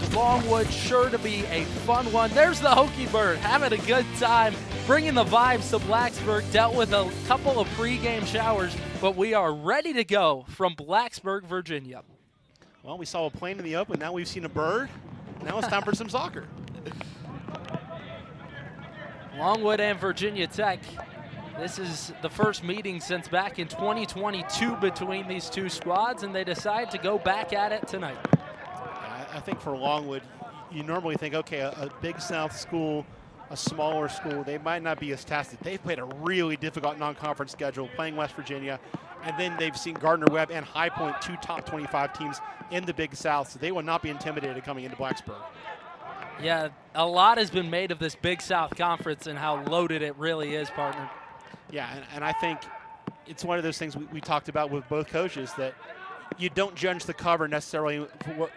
and Longwood, sure to be a fun one. There's the Hokie Bird having a good time, bringing the vibes to Blacksburg. Dealt with a couple of pregame showers, but we are ready to go from Blacksburg, Virginia. Well, we saw a plane in the open. Now we've seen a bird. Now it's time for some soccer. Longwood and Virginia Tech. This is the first meeting since back in 2022 between these two squads, and they decide to go back at it tonight. I think for Longwood, you normally think, okay, a Big South school, a smaller school, they might not be as tested. They've played a really difficult non-conference schedule, playing West Virginia, and then they've seen Gardner-Webb and High Point, two top 25 teams in the Big South, so they will not be intimidated coming into Blacksburg. Yeah, a lot has been made of this Big South Conference and how loaded it really is, partner. Yeah, and I think it's one of those things we talked about with both coaches, that you don't judge the cover necessarily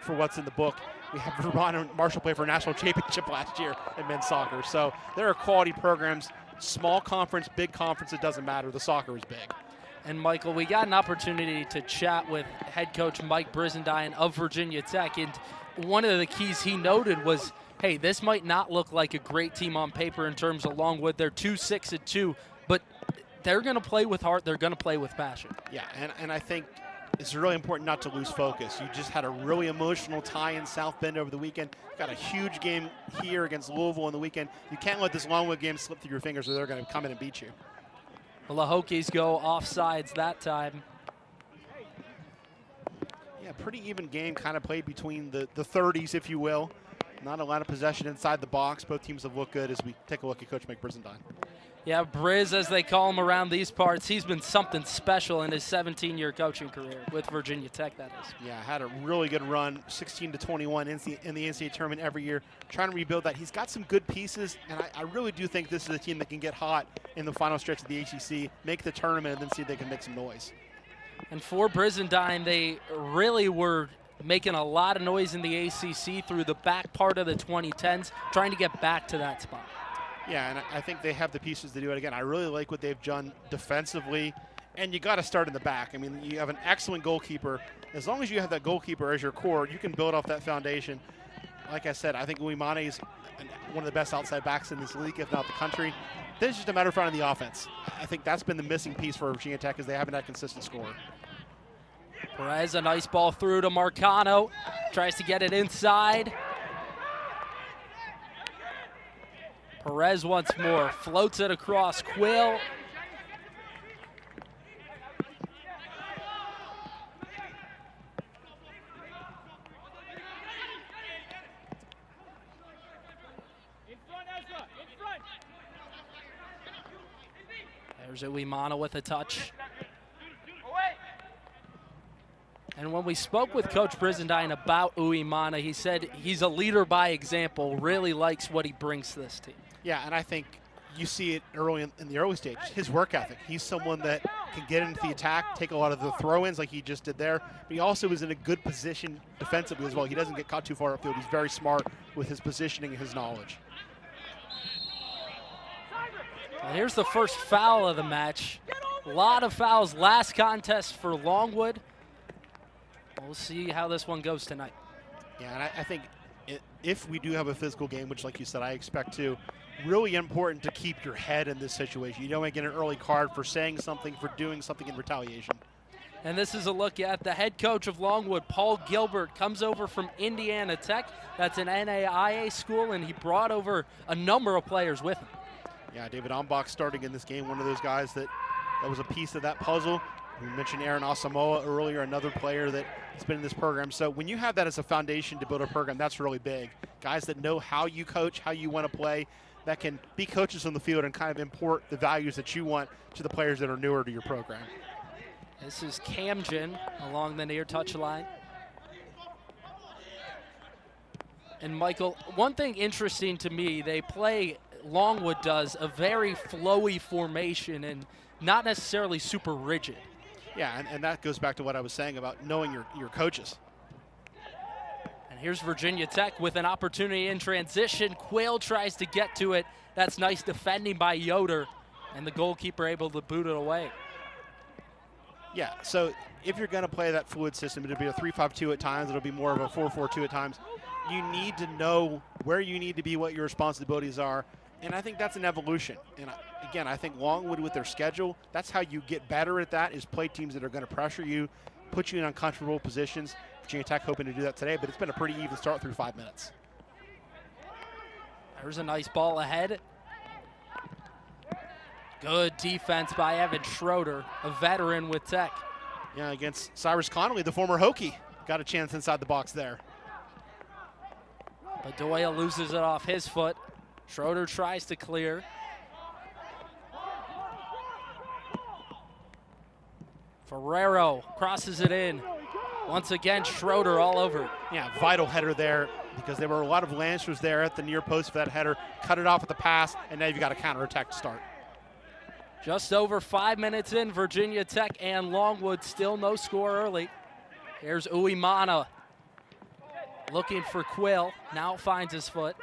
for what's in the book. We have Vermont and Marshall play for a national championship last year in men's soccer. So there are quality programs, small conference, big conference, it doesn't matter. The soccer is big. And Michael, we got an opportunity to chat with head coach Mike Brizendine of Virginia Tech, and one of the keys he noted was, hey, this might not look like a great team on paper in terms of Longwood. They're 2-6-2, but they're going to play with heart. They're going to play with passion. Yeah, and I think it's really important not to lose focus. You just had a really emotional tie in South Bend over the weekend. Got a huge game here against Louisville on the weekend. You can't let this Longwood game slip through your fingers or they're going to come in and beat you. Well, the Hokies go offsides that time. Yeah, pretty even game kind of played between the 30s, if you will. Not a lot of possession inside the box. Both teams have looked good as we take a look at Coach Mike Brizendine. Yeah, Briz, as they call him around these parts, he's been something special in his 17-year coaching career with Virginia Tech, that is. Yeah, had a really good run, 16-21 in the NCAA tournament every year, trying to rebuild that. He's got some good pieces, and I really do think this is a team that can get hot in the final stretch of the ACC, make the tournament, and then see if they can make some noise. And for Brizendine, they really were making a lot of noise in the ACC through the back part of the 2010s, trying to get back to that spot. Yeah, and I think they have the pieces to do it again. I really like what they've done defensively, and you got to start in the back. I mean, you have an excellent goalkeeper. As long as you have that goalkeeper as your core, you can build off that foundation. Like I said, I think Uimane is one of the best outside backs in this league, if not the country. Then it's just a matter of finding the offense. I think that's been the missing piece for Virginia Tech, is they haven't had consistent scorer. Perez, a nice ball through to Marcano. Tries to get it inside. Perez once more, floats it across. Quill. There's Uimana with a touch. And when we spoke with Coach Brizendine about Uimana, he said he's a leader by example, really likes what he brings to this team. Yeah, and I think you see it early in the early stage, his work ethic. He's someone that can get into the attack, take a lot of the throw-ins like he just did there, but he also is in a good position defensively as well. He doesn't get caught too far upfield. He's very smart with his positioning and his knowledge. Well, here's the first foul of the match. A lot of fouls last contest for Longwood. We'll see how this one goes tonight. Yeah, and I think if we do have a physical game, which like you said, I expect to, really important to keep your head in this situation. You don't want to get an early card for saying something, for doing something in retaliation. And this is a look at the head coach of Longwood, Paul Gilbert, comes over from Indiana Tech. That's an NAIA school, and he brought over a number of players with him. Yeah, David Ombach starting in this game, one of those guys that was a piece of that puzzle. We mentioned Aaron Asamoah earlier, another player that has been in this program. So when you have that as a foundation to build a program, that's really big. Guys that know how you coach, how you want to play, that can be coaches on the field and kind of import the values that you want to the players that are newer to your program. This is Camden along the near touch line. And Michael, one thing interesting to me, they play, Longwood does, a very flowy formation and not necessarily super rigid. Yeah, and that goes back to what I was saying about knowing your coaches. And here's Virginia Tech with an opportunity in transition. Quayle tries to get to it. That's nice defending by Yoder, and the goalkeeper able to boot it away. Yeah, so if you're going to play that fluid system, it'll be a 3-5-2 at times. It'll be more of a 4-4-2 at times. you need to know where you need to be, what your responsibilities are, and I think that's an evolution. And again, I think Longwood with their schedule, that's how you get better at that, is play teams that are going to pressure you, put you in uncomfortable positions. Virginia Tech hoping to do that today, but it's been a pretty even start through 5 minutes. There's a nice ball ahead. Good defense by Evan Schroeder, a veteran with Tech. Yeah, against Cyrus Connolly, the former Hokie. Got a chance inside the box there. But Doyle loses it off his foot. Schroeder tries to clear. Ferrero crosses it in. Once again, Schroeder all over it. Yeah, vital header there because there were a lot of Lancers there at the near post for that header. Cut it off with the pass, and now you've got a counterattack to start. Just over 5 minutes in, Virginia Tech and Longwood still no score early. Here's Uemana looking for Quill. Now finds his foot.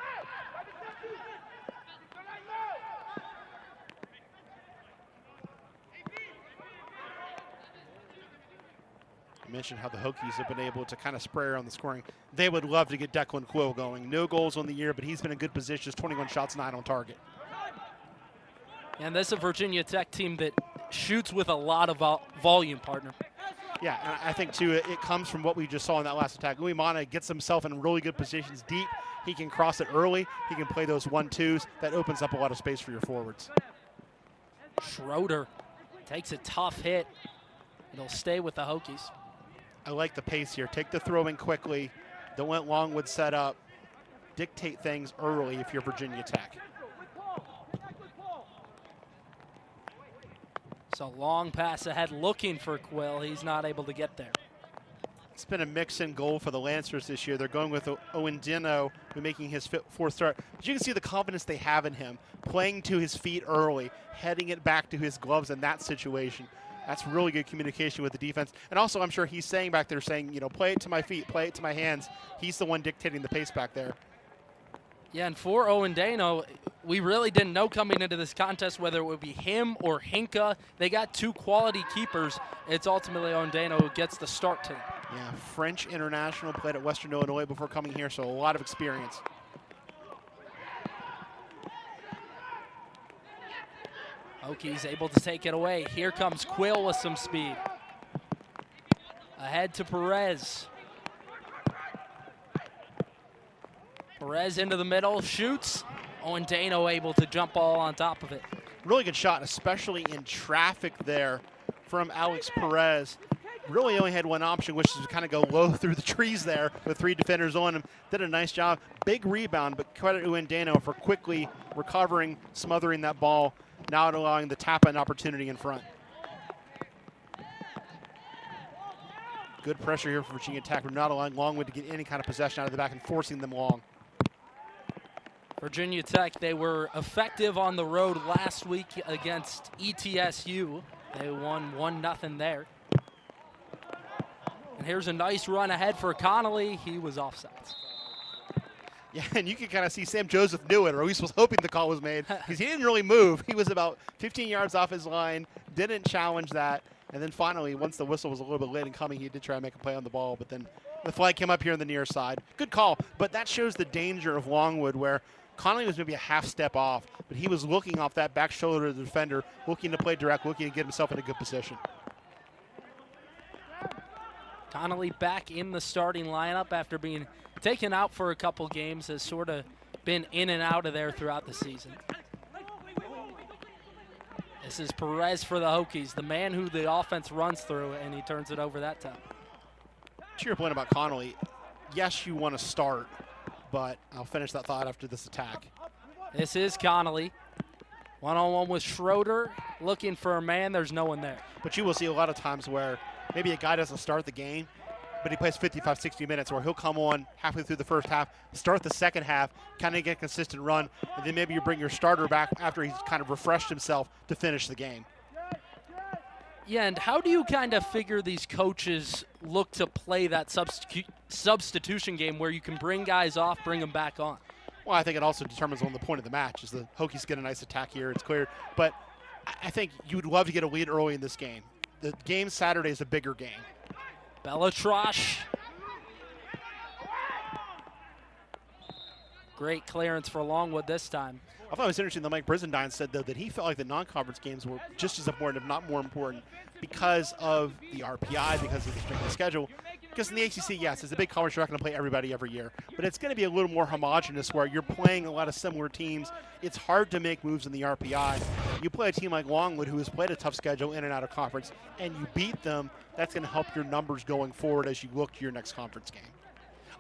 I mentioned how the Hokies have been able to kind of spray on the scoring. They would love to get Declan Quill going. No goals on the year, but he's been in good positions, 21 shots, 9 on target. And this is a Virginia Tech team that shoots with a lot of volume, partner. Yeah, and I think, too, it comes from what we just saw in that last attack. Uemana gets himself in really good positions deep. He can cross it early. He can play those 1-2s. That opens up a lot of space for your forwards. Schroeder takes a tough hit. It'll stay with the Hokies. I like the pace here. Take the throw in quickly. Don't let Longwood set up. Dictate things early if you're Virginia Tech. So long pass ahead looking for Quill. He's not able to get there. It's been a mix-in goal for the Lancers this year. They're going with Owendino, making his fourth start. But you can see the confidence they have in him, playing to his feet early, heading it back to his gloves in that situation. That's really good communication with the defense. And also, I'm sure he's saying back there, saying, you know, play it to my feet, play it to my hands. He's the one dictating the pace back there. Yeah, and for Owendino, we really didn't know coming into this contest whether it would be him or Hinka. They got two quality keepers. It's ultimately Owendino who gets the start today. Yeah, French international, played at Western Illinois before coming here, so a lot of experience. Hokies able to take it away. Here comes Quill with some speed. Ahead to Perez. Perez into the middle, shoots. Owendino able to jump all on top of it. Really good shot, especially in traffic there from Alex Perez. Really only had one option, which is to kind of go low through the trees there with 3 defenders on him. Did a nice job. Big rebound, but credit Owendino for quickly recovering, smothering that ball, not allowing the tap-in opportunity in front. Good pressure here for Virginia Tech. We're not allowing Longwood to get any kind of possession out of the back and forcing them long. Virginia Tech, they were effective on the road last week against ETSU. They won 1-0 there. And here's a nice run ahead for Connolly. He was offside. Yeah, and you can kind of see Sam Joseph knew it, or at least was hoping the call was made, because he didn't really move. He was about 15 yards off his line, didn't challenge that, and then finally, once the whistle was a little bit late in coming, he did try to make a play on the ball, but then the flag came up here on the near side. Good call, but that shows the danger of Longwood, where Connolly was maybe a half step off, but he was looking off that back shoulder of the defender, looking to play direct, looking to get himself in a good position. Connolly back in the starting lineup after being taken out for a couple games, has sort of been in and out of there throughout the season. This is Perez for the Hokies, the man who the offense runs through, and he turns it over that time. To your point about Connolly, yes, you want to start, but I'll finish that thought after this attack. This is Connolly. One-on-one with Schroeder, looking for a man. There's no one there. But you will see a lot of times where maybe a guy doesn't start the game, but he plays 55, 60 minutes, or he'll come on halfway through the first half, start the second half, kind of get a consistent run, and then maybe you bring your starter back after he's kind of refreshed himself to finish the game. Yeah, and how do you kind of figure these coaches look to play that substitution game where you can bring guys off, bring them back on? Well, I think it also determines on the point of the match. Is the Hokies get a nice attack here, it's clear. But I think you would love to get a lead early in this game. The game Saturday is a bigger game. Bellatrosh. Great clearance for Longwood this time. I thought it was interesting that Mike Brizendine said, though, that he felt like the non-conference games were just as important, if not more important, because of the RPI, because of the strength of the schedule. Because in the ACC, yes, it's a big conference. You're not going to play everybody every year. But it's going to be a little more homogenous where you're playing a lot of similar teams. It's hard to make moves in the RPI. You play a team like Longwood, who has played a tough schedule in and out of conference, and you beat them, that's going to help your numbers going forward as you look to your next conference game.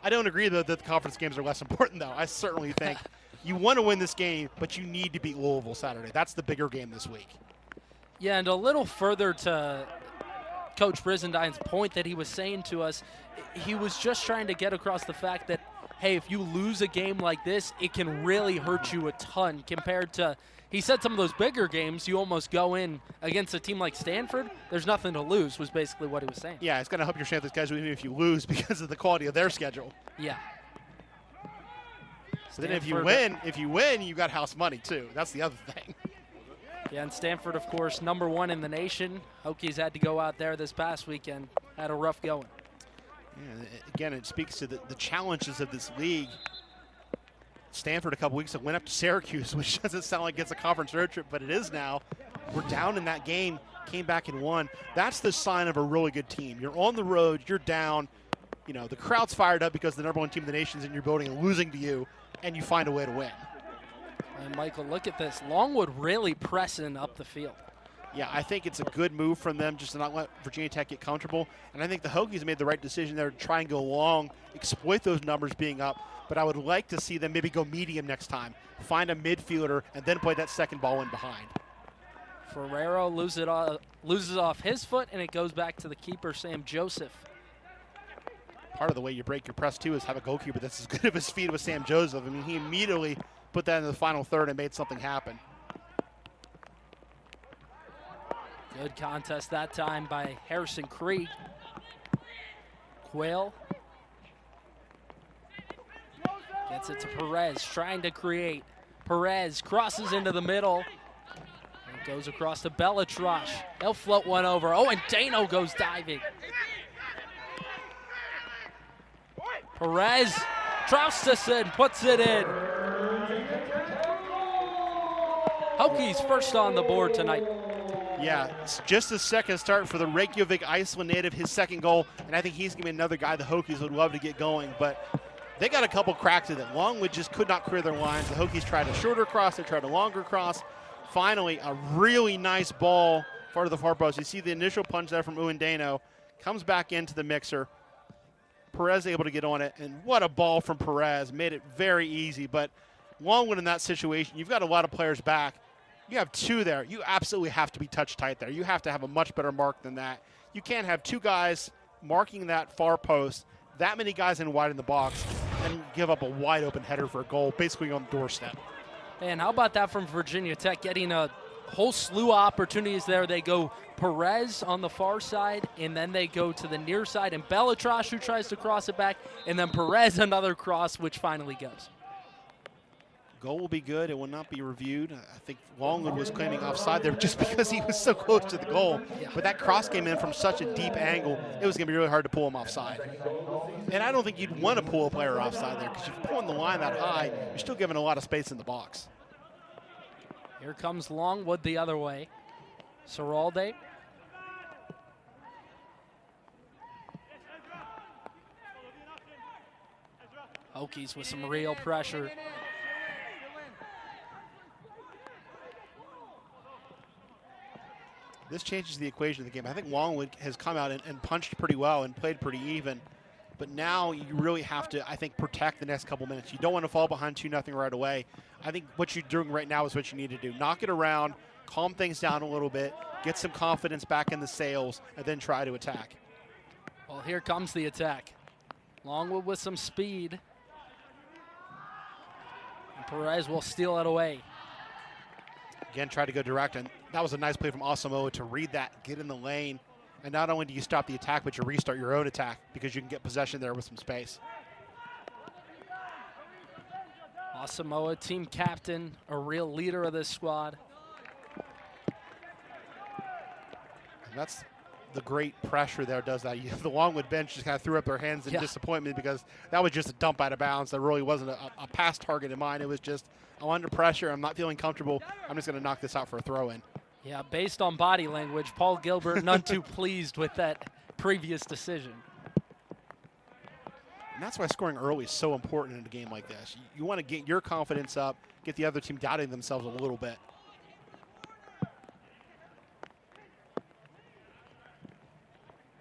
I don't agree, though, that the conference games are less important, though. I certainly think you want to win this game, but you need to beat Louisville Saturday. That's the bigger game this week. Yeah, and a little further to Coach Brizendine's point that he was saying to us, he was just trying to get across the fact that, hey, if you lose a game like this, it can really hurt you a ton compared to, he said some of those bigger games, you almost go in against a team like Stanford, there's nothing to lose, was basically what he was saying. Yeah, it's going to help your strength of schedule even if you lose because of the quality of their schedule. Yeah. So then if you win, you got house money too. That's the other thing. Yeah, and Stanford, of course, #1 in the nation. Hokies had to go out there this past weekend, had a rough going. Yeah, again, it speaks to the challenges of this league. Stanford a couple weeks ago went up to Syracuse, which doesn't sound like it's a conference road trip, but it is now. We're down in that game, came back and won. That's the sign of a really good team. You're on the road, you're down. You know, the crowd's fired up because the #1 team of the nation's in your building and losing to you, and you find a way to win. And Michael, look at this. Longwood really pressing up the field. Yeah, I think it's a good move from them just to not let Virginia Tech get comfortable. And I think the Hokies made the right decision there to try and go long, exploit those numbers being up. But I would like to see them maybe go medium next time, find a midfielder, and then play that second ball in behind. Ferrero loses off his foot, and it goes back to the keeper, Sam Joseph. Part of the way you break your press, too, is have a goalkeeper that's as good of his feet with Sam Joseph. I mean, he immediately put that in the final third and made something happen. Good contest that time by Harrison Krieg. Quayle gets it to Perez, trying to create. Perez crosses into the middle. And goes across to Bellatrosh. They'll float one over. Oh, and Dano goes diving. Perez, Traustason puts it in. Hokies first on the board tonight. Yeah, it's just a second start for the Reykjavik, Iceland native, his second goal, and I think he's going to be another guy the Hokies would love to get going, but they got a couple cracks at it. Longwood just could not clear their lines. The Hokies tried a shorter cross, they tried a longer cross. Finally, a really nice ball far to the far post. You see the initial punch there from Uendano, comes back into the mixer. Perez able to get on it, and what a ball from Perez. Made it very easy, but Longwood in that situation, you've got a lot of players back. You have two there. You absolutely have to be touch tight there. You have to have a much better mark than that. You can't have two guys marking that far post, that many guys in wide in the box, and give up a wide open header for a goal, basically on the doorstep. Man, how about that from Virginia Tech, getting a whole slew of opportunities there. They go Perez on the far side, and then they go to the near side, and Bellatrosh, who tries to cross it back, and then Perez another cross, which finally goes. Goal will be good. It will not be reviewed. I think Longwood was claiming offside there just because he was so close to the goal. Yeah. But that cross came in from such a deep angle, it was going to be really hard to pull him offside. And I don't think you'd want to pull a player offside there because if you're pulling the line that high, you're still giving a lot of space in the box. Here comes Longwood the other way. Seralde. Hokies with some real pressure. This changes the equation of the game. I think Longwood has come out and punched pretty well and played pretty even. But now you really have to, I think, protect the next couple minutes. You don't want to fall behind 2-0 right away. I think what you're doing right now is what you need to do. Knock it around, calm things down a little bit, get some confidence back in the sails, and then try to attack. Well, here comes the attack. Longwood with some speed. And Perez will steal it away. Again, try to go direct, and that was a nice play from Asamoah to read that, get in the lane, and not only do you stop the attack, but you restart your own attack because you can get possession there with some space. Asamoah, team captain, a real leader of this squad. And that's the great pressure there does that. The Longwood bench just kind of threw up their hands in disappointment because that was just a dump out of bounds. That really wasn't a pass target in mind. It was just, I'm under pressure. I'm not feeling comfortable. I'm just going to knock this out for a throw-in. Yeah, based on body language, Paul Gilbert none too pleased with that previous decision. And that's why scoring early is so important in a game like this. You want to get your confidence up, get the other team doubting themselves a little bit.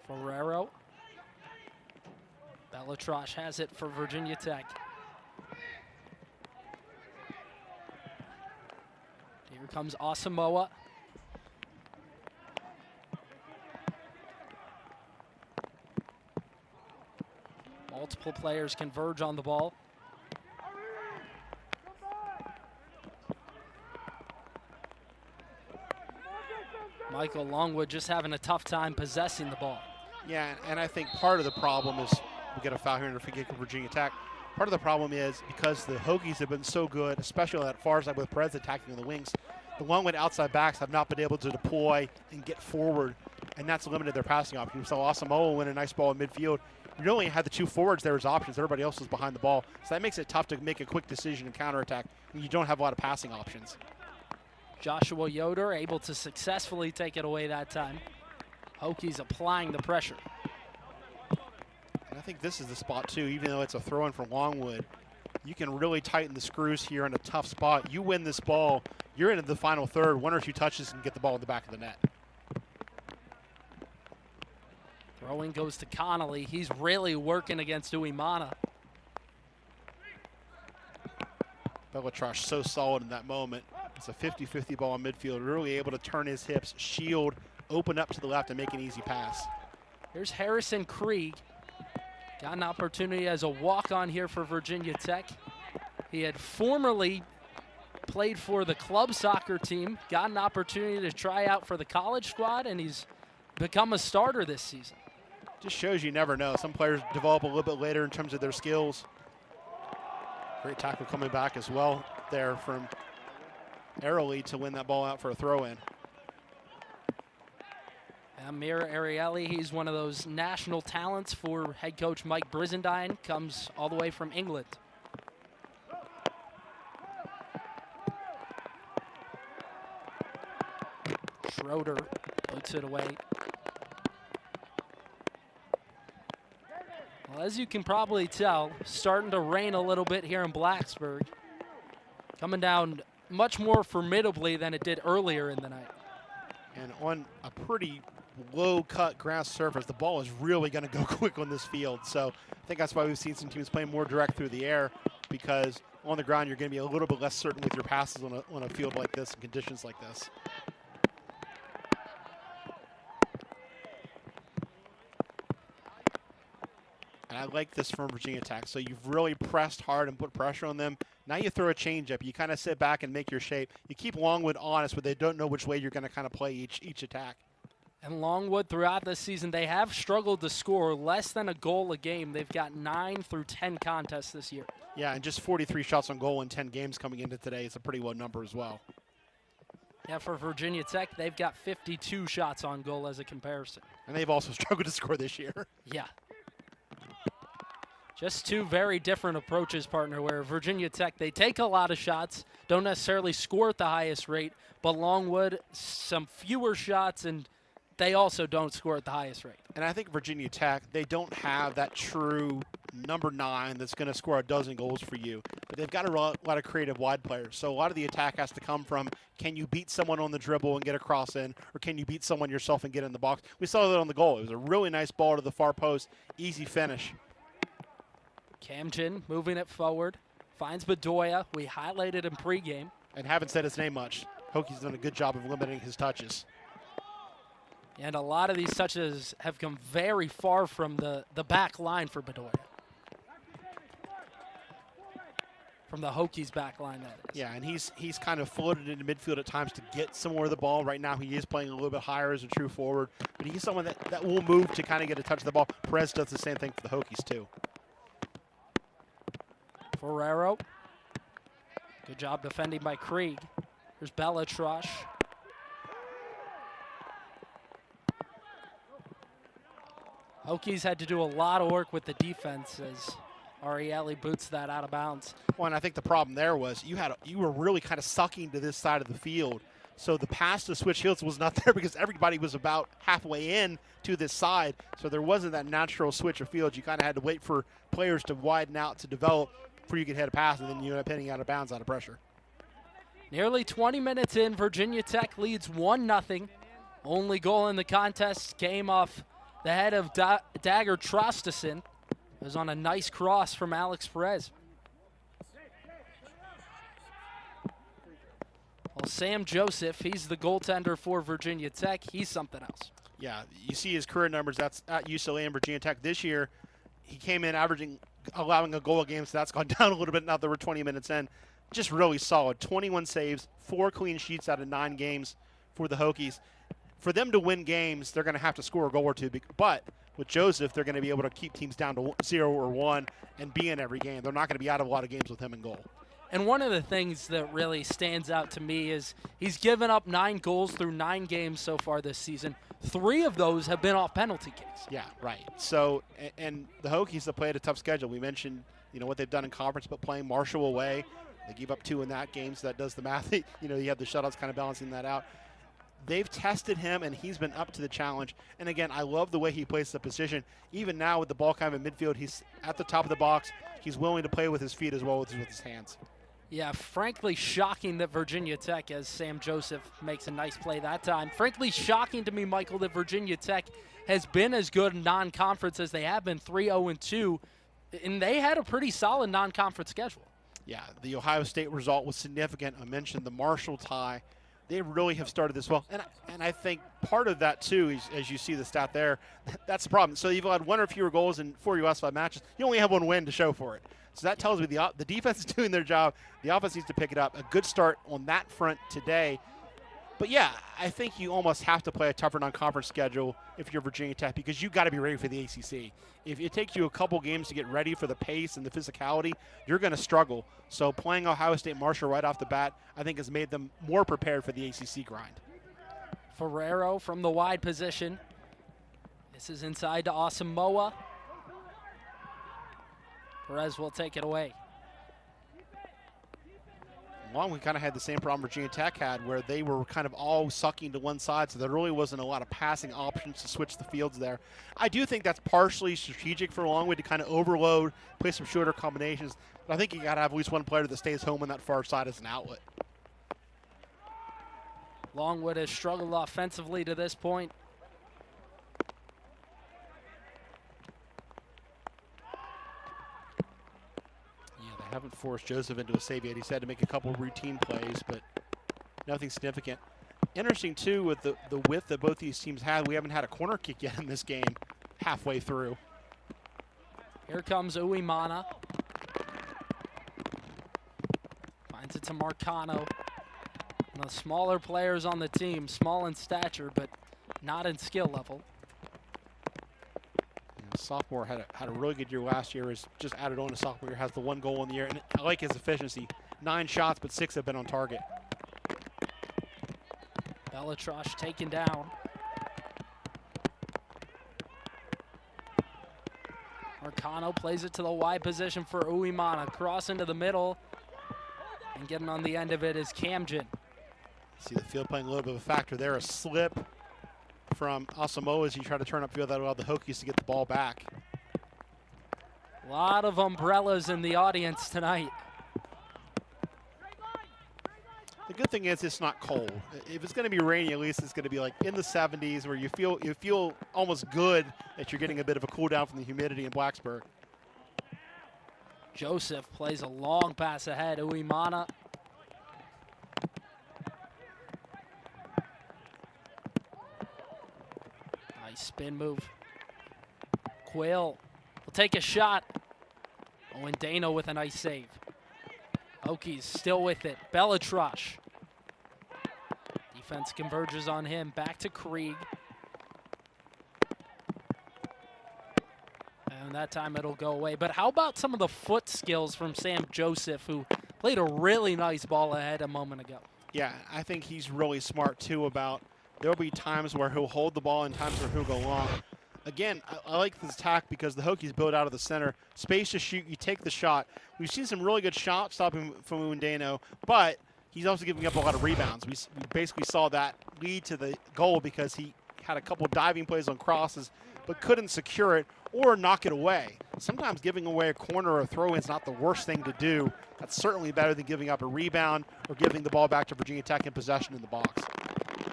Ferrero. Bellatrosh has it for Virginia Tech. Here comes Asamoah. Multiple players converge on the ball. Michael Longwood just having a tough time possessing the ball. Yeah, and I think part of the problem is, we get a foul here and a free kick for Virginia Tech. Part of the problem is because the Hokies have been so good, especially on that far side with Perez attacking on the wings, the Longwood outside backs have not been able to deploy and get forward, and that's limited their passing options. So Asamoah win a nice ball in midfield. You only had the two forwards there as options. Everybody else was behind the ball. So that makes it tough to make a quick decision and counterattack when you don't have a lot of passing options. Joshua Yoder able to successfully take it away that time. Hokies applying the pressure. And I think this is the spot too, even though it's a throw-in for Longwood. You can really tighten the screws here in a tough spot. You win this ball, you're into the final third. 1 or 2 touches and get the ball in the back of the net. Throwing goes to Connolly. He's really working against Uemana. Bellatrosh so solid in that moment. It's a 50-50 ball in midfield, really able to turn his hips, shield, open up to the left and make an easy pass. Here's Harrison Krieg. Got an opportunity as a walk-on here for Virginia Tech. He had formerly played for the club soccer team, got an opportunity to try out for the college squad, and he's become a starter this season. Just shows you never know. Some players develop a little bit later in terms of their skills. Great tackle coming back as well there from Arrowly to win that ball out for a throw-in. Amir Arieli, he's one of those national talents for head coach Mike Brizendine, comes all the way from England. Schroeder puts it away. Well, as you can probably tell, starting to rain a little bit here in Blacksburg. Coming down much more formidably than it did earlier in the night. And on a pretty low-cut grass surface, the ball is really going to go quick on this field. So I think that's why we've seen some teams playing more direct through the air, because on the ground you're going to be a little bit less certain with your passes on a field like this and conditions like this. And I like this from Virginia Tech. So you've really pressed hard and put pressure on them. Now you throw a changeup. You kind of sit back and make your shape. You keep Longwood honest, but they don't know which way you're going to kind of play each attack. And Longwood, throughout this season, they have struggled to score less than a goal a game. They've got 9 through 10 contests this year. Yeah, and just 43 shots on goal in 10 games coming into today is a pretty low number as well. Yeah, for Virginia Tech, they've got 52 shots on goal as a comparison. And they've also struggled to score this year. Yeah. Just two very different approaches, partner, where Virginia Tech, they take a lot of shots, don't necessarily score at the highest rate, but Longwood, some fewer shots, and they also don't score at the highest rate. And I think Virginia Tech, they don't have that true number 9 that's going to score a dozen goals for you. But they've got a lot of creative wide players. So a lot of the attack has to come from, can you beat someone on the dribble and get a cross in, or can you beat someone yourself and get in the box? We saw that on the goal. It was a really nice ball to the far post, easy finish. Camden moving it forward, finds Bedoya. We highlighted him pregame. And haven't said his name much. Hokies done a good job of limiting his touches. And a lot of these touches have come very far from the back line for Bedoya. From the Hokies back line, that is. Yeah, and he's kind of floated into midfield at times to get some more of the ball. Right now he is playing a little bit higher as a true forward, but he's someone that will move to kind of get a touch of the ball. Perez does the same thing for the Hokies too. Ferrero. Good job defending by Krieg. Here's Bellatrosh. Hokies had to do a lot of work with the defense as Arieli boots that out of bounds. Well, and I think the problem there was you were really kind of sucking to this side of the field. So the pass to switch fields was not there because everybody was about halfway in to this side. So there wasn't that natural switch of fields. You kind of had to wait for players to widen out to develop before you could hit a pass, and then you end up hitting out of bounds out of pressure. Nearly 20 minutes in, Virginia Tech leads 1-0. Only goal in the contest came off the head of Dagur Traustason. It was on a nice cross from Alex Perez. Well, Sam Joseph, he's the goaltender for Virginia Tech. He's something else. Yeah, you see his career numbers. That's at UCLA and Virginia Tech. This year, he came in allowing a goal a game, so that's gone down a little bit now that we're 20 minutes in. Just really solid. 21 saves, 4 clean sheets out of 9 games for the Hokies. For them to win games, they're going to have to score a goal or two. But with Joseph, they're going to be able to keep teams down to 0 or 1 and be in every game. They're not going to be out of a lot of games with him in goal. And one of the things that really stands out to me is he's given up 9 goals through 9 games so far this season. 3 of those have been off penalty kicks. Yeah, right. So, and the Hokies have played a tough schedule. We mentioned, what they've done in conference, but playing Marshall away. They gave up 2 in that game, so that does the math. You have the shutouts kind of balancing that out. They've tested him, and he's been up to the challenge. And, again, I love the way he plays the position. Even now with the ball kind of in midfield, he's at the top of the box. He's willing to play with his feet as well as with his hands. Yeah, frankly shocking that Virginia Tech, as Sam Joseph makes a nice play that time. Frankly shocking to me, Michael, that Virginia Tech has been as good in non-conference as they have been, 3-0-2. And they had a pretty solid non-conference schedule. Yeah, the Ohio State result was significant. I mentioned the Marshall tie. They really have started this well. And I think part of that, too, is, as you see the stat there, that's the problem. So you've had 1 or fewer goals in 4 US5 matches. You only have 1 win to show for it. So that tells me the defense is doing their job. The offense needs to pick it up. A good start on that front today. But, yeah, I think you almost have to play a tougher non-conference schedule if you're Virginia Tech because you've got to be ready for the ACC. If it takes you a couple games to get ready for the pace and the physicality, you're going to struggle. So playing Ohio State Marshall right off the bat, I think, has made them more prepared for the ACC grind. Ferrero from the wide position. This is inside to Asamoah. Perez will take it away. We kind of had the same problem Virginia Tech had where they were kind of all sucking to one side, so there really wasn't a lot of passing options to switch the fields there. I do think that's partially strategic for Longwood to kind of overload, play some shorter combinations, but I think you got to have at least one player that stays home on that far side as an outlet. Longwood has struggled offensively to this point. Haven't forced Joseph into a save yet. He's had to make a couple routine plays, but nothing significant. Interesting, too, with the width that both these teams had, we haven't had a corner kick yet in this game halfway through. Here comes Uwimana. Finds it to Marcano. The smaller players on the team, small in stature, but not in skill level. Sophomore had a really good year last year. Is just added on to sophomore year, has the 1 goal in the year, and I like his efficiency. 9 shots, but 6 have been on target. Bellatrosh taken down. Marcano plays it to the wide position for Uwimana. Cross into the middle, and getting on the end of it is Camden. See the field playing a little bit of a factor there. A slip from Asamoah as he tried to turn upfield that allowed the Hokies to get the ball back. A lot of umbrellas in the audience tonight. The good thing is it's not cold. If it's going to be rainy, at least it's going to be like in the 70s where you feel almost good that you're getting a bit of a cool down from the humidity in Blacksburg. Joseph plays a long pass ahead. Uwimana. Spin move. Quill will take a shot. Owen Dano with a nice save. Hokies still with it. Bellatrosh. Defense converges on him. Back to Krieg. And that time it'll go away. But how about some of the foot skills from Sam Joseph, who played a really nice ball ahead a moment ago? Yeah, I think he's really smart, too, about there'll be times where he'll hold the ball and times where he'll go long. Again, I like this attack because the Hokies build out of the center. Space to shoot, you take the shot. We've seen some really good shot stopping from Undano, but he's also giving up a lot of rebounds. We basically saw that lead to the goal because he had a couple diving plays on crosses, but couldn't secure it or knock it away. Sometimes giving away a corner or a throw-in is not the worst thing to do. That's certainly better than giving up a rebound or giving the ball back to Virginia Tech in possession in the box.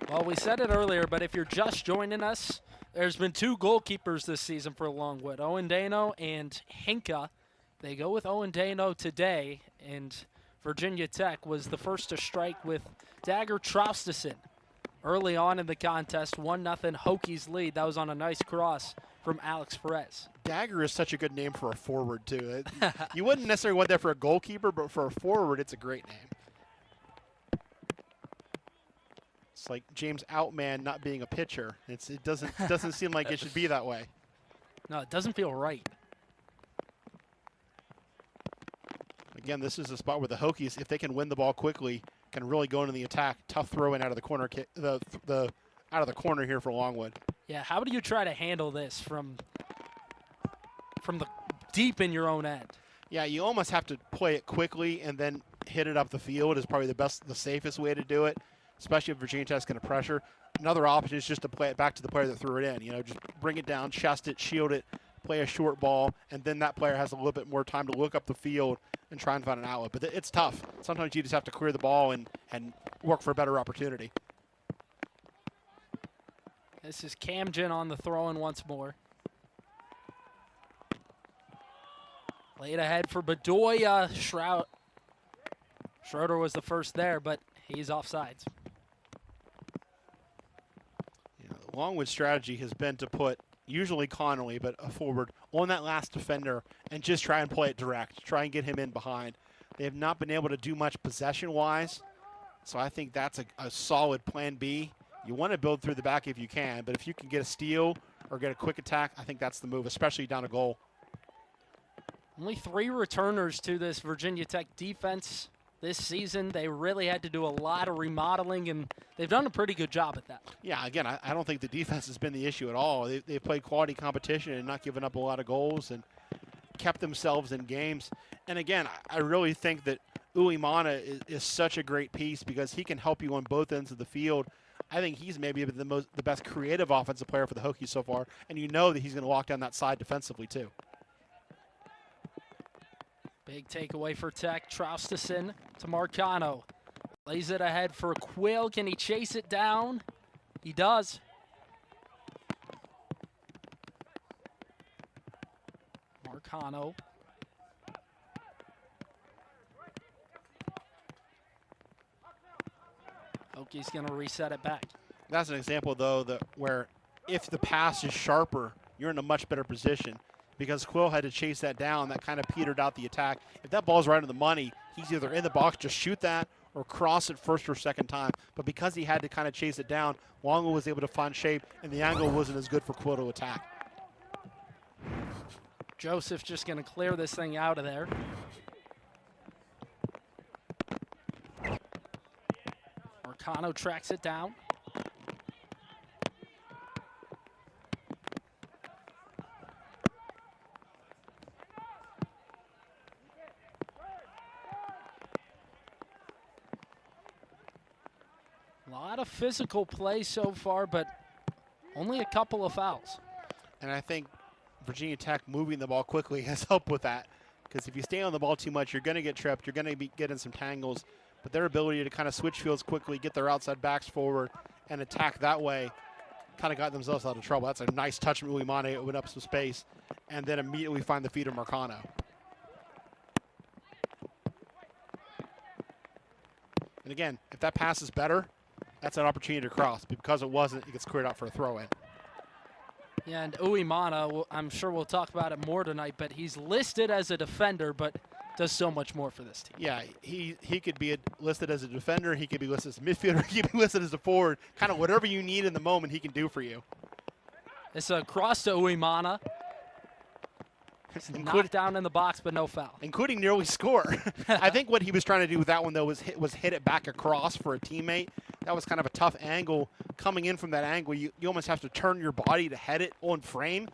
Well, we said it earlier, but if you're just joining us, there's been 2 goalkeepers this season for Longwood, Owendano and Hinka. They go with Owendano today, and Virginia Tech was the first to strike with Dagur Traustason early on in the contest. 1-0 Hokies lead. That was on a nice cross from Alex Perez. Dagur is such a good name for a forward, too. You wouldn't necessarily want that for a goalkeeper, but for a forward, it's a great name. It's like James Outman not being a pitcher. It doesn't seem like it should be that way. No, it doesn't feel right. Again, this is a spot where the Hokies, if they can win the ball quickly, can really go into the attack. Tough throw in out of the corner, out of the corner here for Longwood. Yeah, how do you try to handle this from the deep in your own end? Yeah, you almost have to play it quickly and then hit it up the field is probably the safest way to do it, especially if Virginia Tech's going to pressure. Another option is just to play it back to the player that threw it in. You know, just bring it down, chest it, shield it, play a short ball, and then that player has a little bit more time to look up the field and try and find an outlet. But it's tough. Sometimes you just have to clear the ball and work for a better opportunity. This is Camden on the throw-in once more. Laid ahead for Bedoya. Schroeder was the first there, but he's offsides. Longwood's strategy has been to put usually Connolly, but a forward, on that last defender and just try and play it direct, try and get him in behind. They have not been able to do much possession-wise, so I think that's a solid plan B. You want to build through the back if you can, but if you can get a steal or get a quick attack, I think that's the move, especially down a goal. Only 3 returners to this Virginia Tech defense this season. They really had to do a lot of remodeling, and they've done a pretty good job at that. Yeah, again, I don't think the defense has been the issue at all. They've played quality competition and not given up a lot of goals and kept themselves in games. And again, I really think that Uimana is such a great piece because he can help you on both ends of the field. I think he's maybe the best creative offensive player for the Hokies so far, and you know that he's going to lock down that side defensively too. Big takeaway for Tech. Traustason to Marcano. Lays it ahead for Quill. Can he chase it down? He does. Marcano. Hokies going to reset it back. That's an example, though, where if the pass is sharper, you're in a much better position. Because Quill had to chase that down, that kind of petered out the attack. If that ball's right on the money, he's either in the box, just shoot that, or cross it first or second time. But because he had to kind of chase it down, Longwood was able to find shape, and the angle wasn't as good for Quill to attack. Joseph just going to clear this thing out of there. Marcano tracks it down. A lot of physical play so far, but only a couple of fouls. And I think Virginia Tech moving the ball quickly has helped with that. Because if you stay on the ball too much, you're going to get tripped. You're going to be getting some tangles. But their ability to kind of switch fields quickly, get their outside backs forward, and attack that way kind of got themselves out of trouble. That's a nice touch from Uimane, open up some space, and then immediately find the feed of Marcano. And again, if that pass is better, that's an opportunity to cross. But because it wasn't, it gets cleared out for a throw-in. Yeah, and Uimana, I'm sure we'll talk about it more tonight, but he's listed as a defender, but does so much more for this team. Yeah, he could be listed as a defender. He could be listed as a midfielder. He could be listed as a forward. Kind of whatever you need in the moment, he can do for you. It's a cross to Uimana. Knocked down in the box, but no foul. Including nearly score. I think what he was trying to do with that one, though, was hit it back across for a teammate. That was kind of a tough angle. Coming in from that angle, you almost have to turn your body to head it on frame.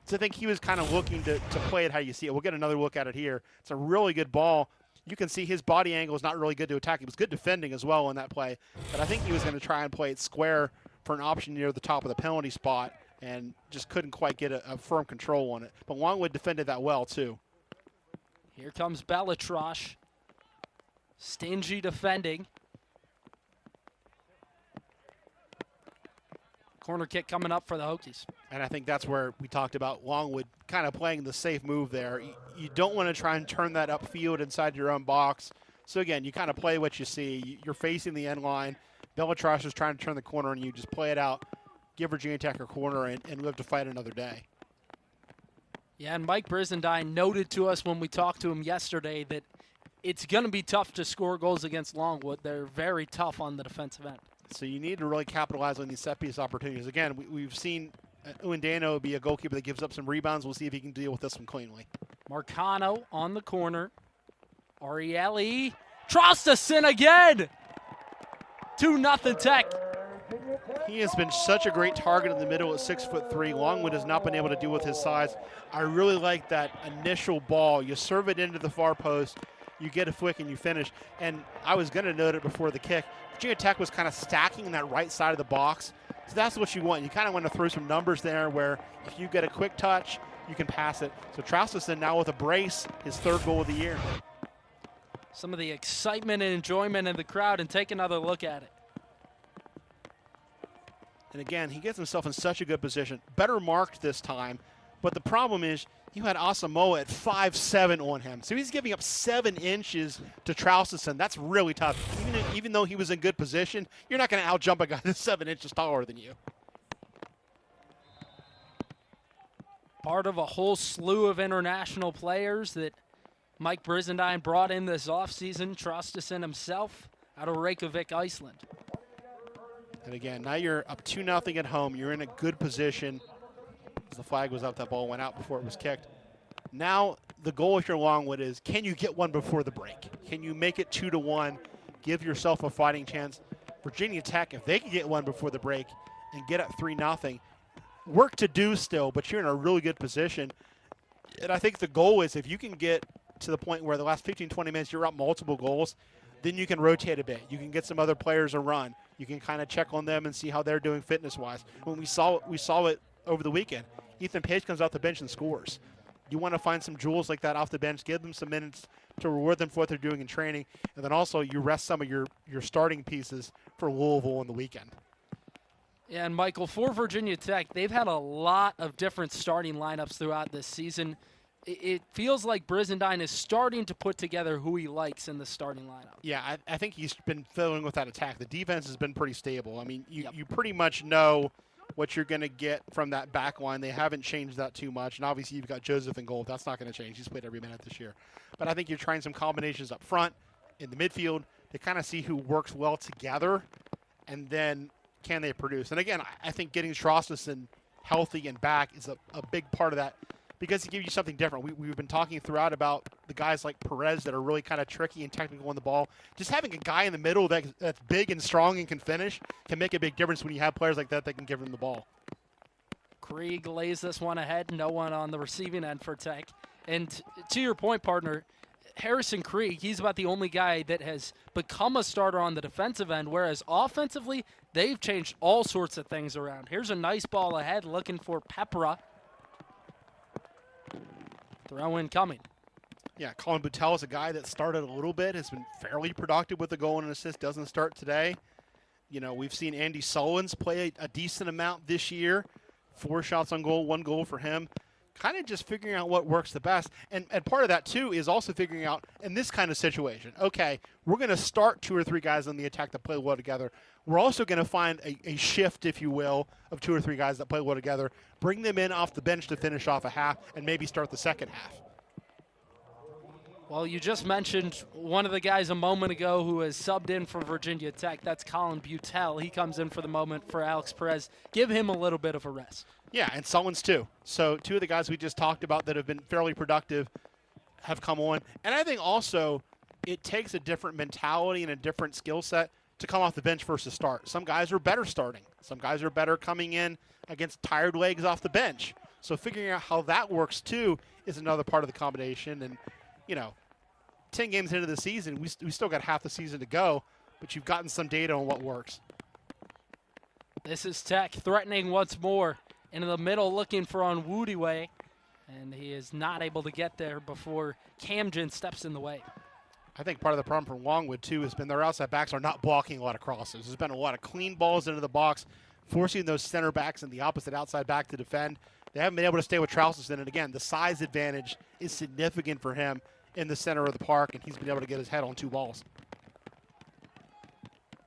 So I think he was kind of looking to play it how you see it. We'll get another look at it here. It's a really good ball. You can see his body angle is not really good to attack. He was good defending as well on that play. But I think he was going to try and play it square for an option near the top of the penalty spot and just couldn't quite get a firm control on it. But Longwood defended that well, too. Here comes Bellatrosh. Stingy defending. Corner kick coming up for the Hokies. And I think that's where we talked about Longwood kind of playing the safe move there. You don't want to try and turn that upfield inside your own box. So, again, you kind of play what you see. You're facing the end line. Bellatrosh is trying to turn the corner, and you just play it out, give Virginia Tech a corner, and live to fight another day. Yeah, and Mike Brizendine noted to us when we talked to him yesterday that it's going to be tough to score goals against Longwood. They're very tough on the defensive end. So you need to really capitalize on these set-piece opportunities. Again, we've seen Uindano be a goalkeeper that gives up some rebounds. We'll see if he can deal with this one cleanly. Marcano on the corner. Arieli. Traustason again! 2-0 Tech. He has been such a great target in the middle at 6'3". Longwood has not been able to deal with his size. I really like that initial ball. You serve it into the far post, you get a flick, and you finish. And I was going to note it before the kick. Virginia Tech was kind of stacking in that right side of the box. So that's what you want. You kind of want to throw some numbers there where if you get a quick touch, you can pass it. So Traustason now with a brace, his third goal of the year. Some of the excitement and enjoyment in the crowd, and take another look at it. And again, he gets himself in such a good position. Better marked this time, but the problem is you had Asamoah at 5'7" on him. So he's giving up 7 inches to Traustason. That's really tough. Even though he was in good position, you're not going to out-jump a guy that's 7 inches taller than you. Part of a whole slew of international players that Mike Brizendine brought in this offseason. Traustason himself out of Reykjavik, Iceland. And again, now you're up 2-0 at home. You're in a good position. As the flag was up, that ball went out before it was kicked. Now the goal if you're Longwood is, can you get one before the break? Can you make it 2-1, give yourself a fighting chance? Virginia Tech, if they can get one before the break and get up 3-0, work to do still, but you're in a really good position. And I think the goal is if you can get to the point where the last 15, 20 minutes you're up multiple goals, then you can rotate a bit. You can get some other players a run. You can kind of check on them and see how they're doing fitness-wise. When we saw it over the weekend. Ethan Page comes off the bench and scores. You want to find some jewels like that off the bench, give them some minutes to reward them for what they're doing in training, and then also you rest some of your starting pieces for Louisville on the weekend. Yeah, and Michael, for Virginia Tech, they've had a lot of different starting lineups throughout this season. It feels like Brizendine is starting to put together who he likes in the starting lineup. Yeah, I think he's been filling with that attack. The defense has been pretty stable. I mean, you pretty much know what you're going to get from that back line. They haven't changed that too much. And obviously you've got Joseph in goal. That's not going to change. He's played every minute this year. But I think you're trying some combinations up front, in the midfield, to kind of see who works well together, and then can they produce. And again, I think getting Traustason healthy and back is a big part of that, because he gives you something different. We've been talking throughout about the guys like Perez that are really kind of tricky and technical on the ball. Just having a guy in the middle that's big and strong and can finish can make a big difference when you have players like that that can give him the ball. Krieg lays this one ahead. No one on the receiving end for Tech. And to your point, partner, Harrison Krieg, he's about the only guy that has become a starter on the defensive end, whereas offensively, they've changed all sorts of things around. Here's a nice ball ahead looking for Pepra. Throw in coming. Yeah, Colin Boutel is a guy that started a little bit, has been fairly productive with a goal and an assist, doesn't start today. You know, we've seen Andy Sullins play a decent amount this year. 4 shots on goal, 1 goal for him. Kind of just figuring out what works the best. And part of that, too, is also figuring out in this kind of situation, okay, we're going to start 2 or 3 guys on the attack that play well together. We're also going to find a shift, if you will, of 2 or 3 guys that play well together, bring them in off the bench to finish off a half, and maybe start the second half. Well, you just mentioned one of the guys a moment ago who has subbed in for Virginia Tech. That's Colin Butel. He comes in for the moment for Alex Perez. Give him a little bit of a rest. Yeah, and Sullins too. So two of the guys we just talked about that have been fairly productive have come on. And I think also it takes a different mentality and a different skill set to come off the bench versus start. Some guys are better starting. Some guys are better coming in against tired legs off the bench. So figuring out how that works too is another part of the combination. And, 10 games into the season, we still got half the season to go, but you've gotten some data on what works. This is Tech threatening once more. Into the middle looking for Onwudiwe, and he is not able to get there before Camden steps in the way. I think part of the problem for Longwood, too, has been their outside backs are not blocking a lot of crosses. There's been a lot of clean balls into the box, forcing those center backs and the opposite outside back to defend. They haven't been able to stay with Traustason, and again, the size advantage is significant for him in the center of the park, and he's been able to get his head on 2 balls.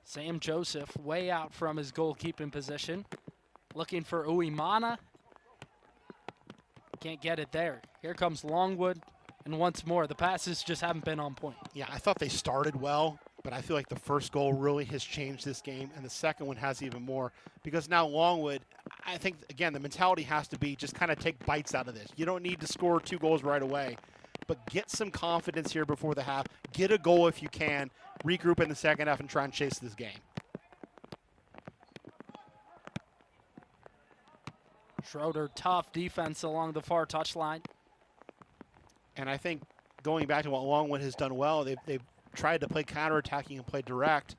Sam Joseph way out from his goalkeeping position. Looking for Uimana. Can't get it there. Here comes Longwood. And once more, the passes just haven't been on point. Yeah, I thought they started well, but I feel like the first goal really has changed this game, and the second one has even more. Because now Longwood, I think, again, the mentality has to be just kind of take bites out of this. You don't need to score 2 goals right away, but get some confidence here before the half. Get a goal if you can. Regroup in the second half and try and chase this game. Schroeder, tough defense along the far touchline. And I think going back to what Longwood has done well, they've tried to play counterattacking and play direct.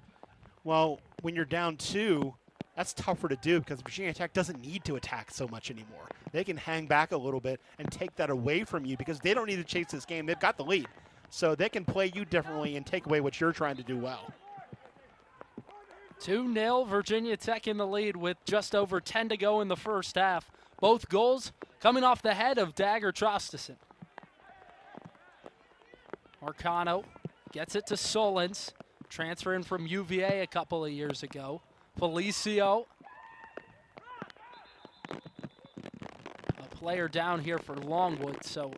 Well, when you're down 2, that's tougher to do because Virginia Tech doesn't need to attack so much anymore. They can hang back a little bit and take that away from you because they don't need to chase this game. They've got the lead. So they can play you differently and take away what you're trying to do well. 2-0, Virginia Tech in the lead with just over 10 to go in the first half. Both goals coming off the head of Dagur Traustason. Marcano gets it to Solins, transferring from UVA a couple of years ago. Felicio, a player down here for Longwood, so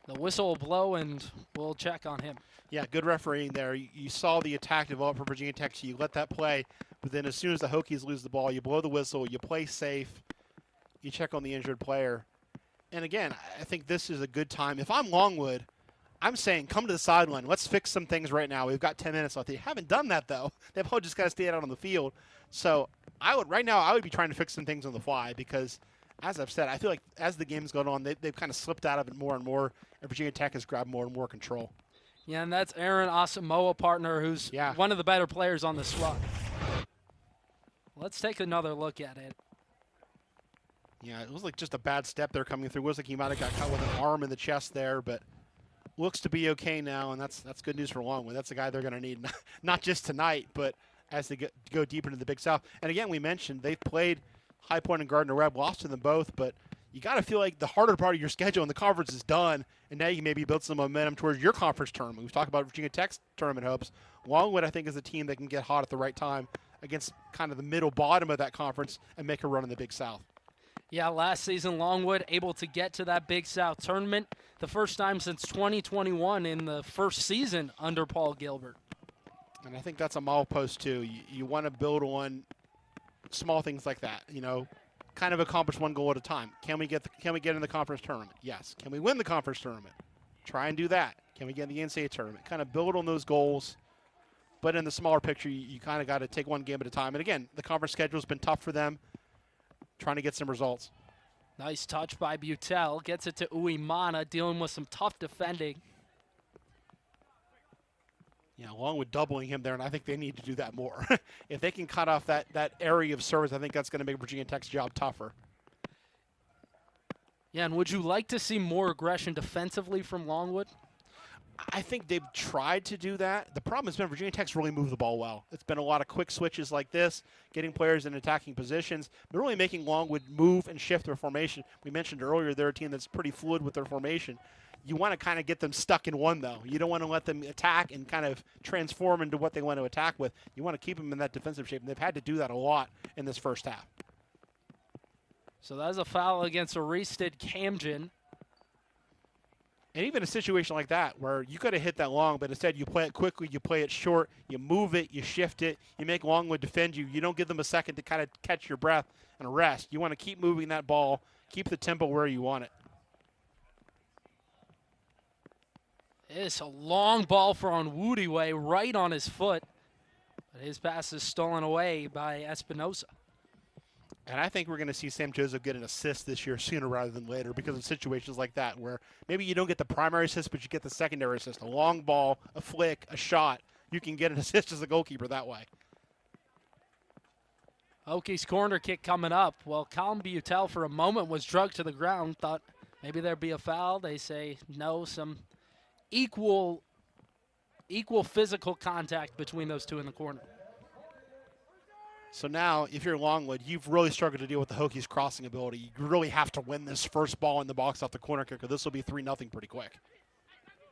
the whistle will blow and we'll check on him. Yeah, good refereeing there. You saw the attack develop for Virginia Tech, so you let that play. But then as soon as the Hokies lose the ball, you blow the whistle, you play safe, you check on the injured player. And again, I think this is a good time. If I'm Longwood, I'm saying come to the sideline. Let's fix some things right now. We've got 10 minutes left. They haven't done that, though. They've all just got to stay out on the field. So right now I would be trying to fix some things on the fly because, as I've said, I feel like as the game's gone on, they've kind of slipped out of it more and more, and Virginia Tech has grabbed more and more control. Yeah, and that's Aaron Asamoah, partner, who's one of the better players on the squad. Let's take another look at it. Yeah, it was like just a bad step there coming through. It was like he might have got caught with an arm in the chest there, but looks to be okay now, and that's good news for Longwood. That's a guy they're going to need, not just tonight, but as they go deeper into the Big South. And again, we mentioned they've played High Point and Gardner Webb, lost to them both, but you got to feel like the harder part of your schedule in the conference is done, and now you can maybe build some momentum towards your conference tournament. We've talked about Virginia Tech's tournament hopes. Longwood, I think, is a team that can get hot at the right time against kind of the middle bottom of that conference and make a run in the Big South. Yeah, last season, Longwood able to get to that Big South tournament the first time since 2021 in the first season under Paul Gilbert. And I think that's a milepost, too. You want to build on small things like that, kind of accomplish one goal at a time. Can we get in the conference tournament? Yes. Can we win the conference tournament? Try and do that. Can we get in the NCAA tournament? Kind of build on those goals. But in the smaller picture, you kind of got to take one game at a time. And again, the conference schedule has been tough for them, trying to get some results. Nice touch by Butel. Gets it to Uimana, dealing with some tough defending. Yeah, along with doubling him there, and I think they need to do that more. If they can cut off that area of service, I think that's going to make Virginia Tech's job tougher. Yeah, and would you like to see more aggression defensively from Longwood? I think they've tried to do that. The problem has been Virginia Tech's really moved the ball well. It's been a lot of quick switches like this, getting players in attacking positions, but really making Longwood move and shift their formation. We mentioned earlier they're a team that's pretty fluid with their formation. You want to kind of get them stuck in one, though. You don't want to let them attack and kind of transform into what they want to attack with. You want to keep them in that defensive shape, and they've had to do that a lot in this first half. So that is a foul against Aristed Camden. And even a situation like that where you could have hit that long, but instead you play it quickly, you play it short, you move it, you shift it, you make Longwood defend you. You don't give them a second to kind of catch your breath and rest. You want to keep moving that ball, keep the tempo where you want it. It's a long ball for Onwudiwe right on his foot. But his pass is stolen away by Espinosa. And I think we're going to see Sam Joseph get an assist this year sooner rather than later because of situations like that where maybe you don't get the primary assist, but you get the secondary assist. A long ball, a flick, a shot. You can get an assist as a goalkeeper that way. Hokies corner kick coming up. Well, Colin Butel for a moment was drugged to the ground. Thought maybe there'd be a foul. They say no, some equal physical contact between those two in the corner. So now, if you're Longwood, you've really struggled to deal with the Hokies' crossing ability. You really have to win this first ball in the box off the corner kick, or this will be 3-0 pretty quick.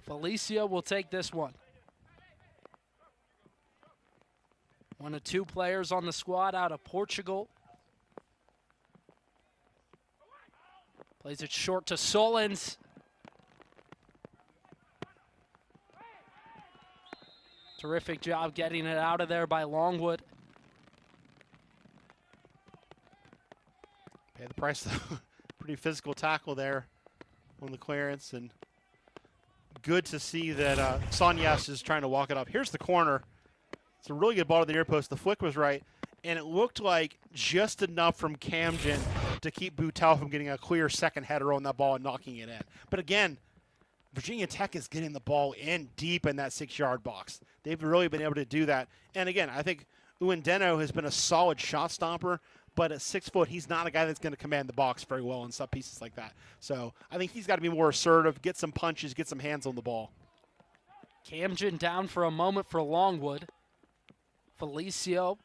Felicio will take this one. One of two players on the squad out of Portugal. Plays it short to Solins. Terrific job getting it out of there by Longwood. Pay the price, though. Pretty physical tackle there on the clearance, and good to see that Sonyas is trying to walk it up. Here's the corner. It's a really good ball to the near post. The flick was right, and it looked like just enough from Camden to keep Butel from getting a clear second header on that ball and knocking it in. But again, Virginia Tech is getting the ball in deep in that 6-yard box. They've really been able to do that. And again, I think Uendeno has been a solid shot stopper, but at 6 foot, he's not a guy that's going to command the box very well in some pieces like that. So I think he's got to be more assertive, get some punches, get some hands on the ball. Camden down for a moment for Longwood. Felicio.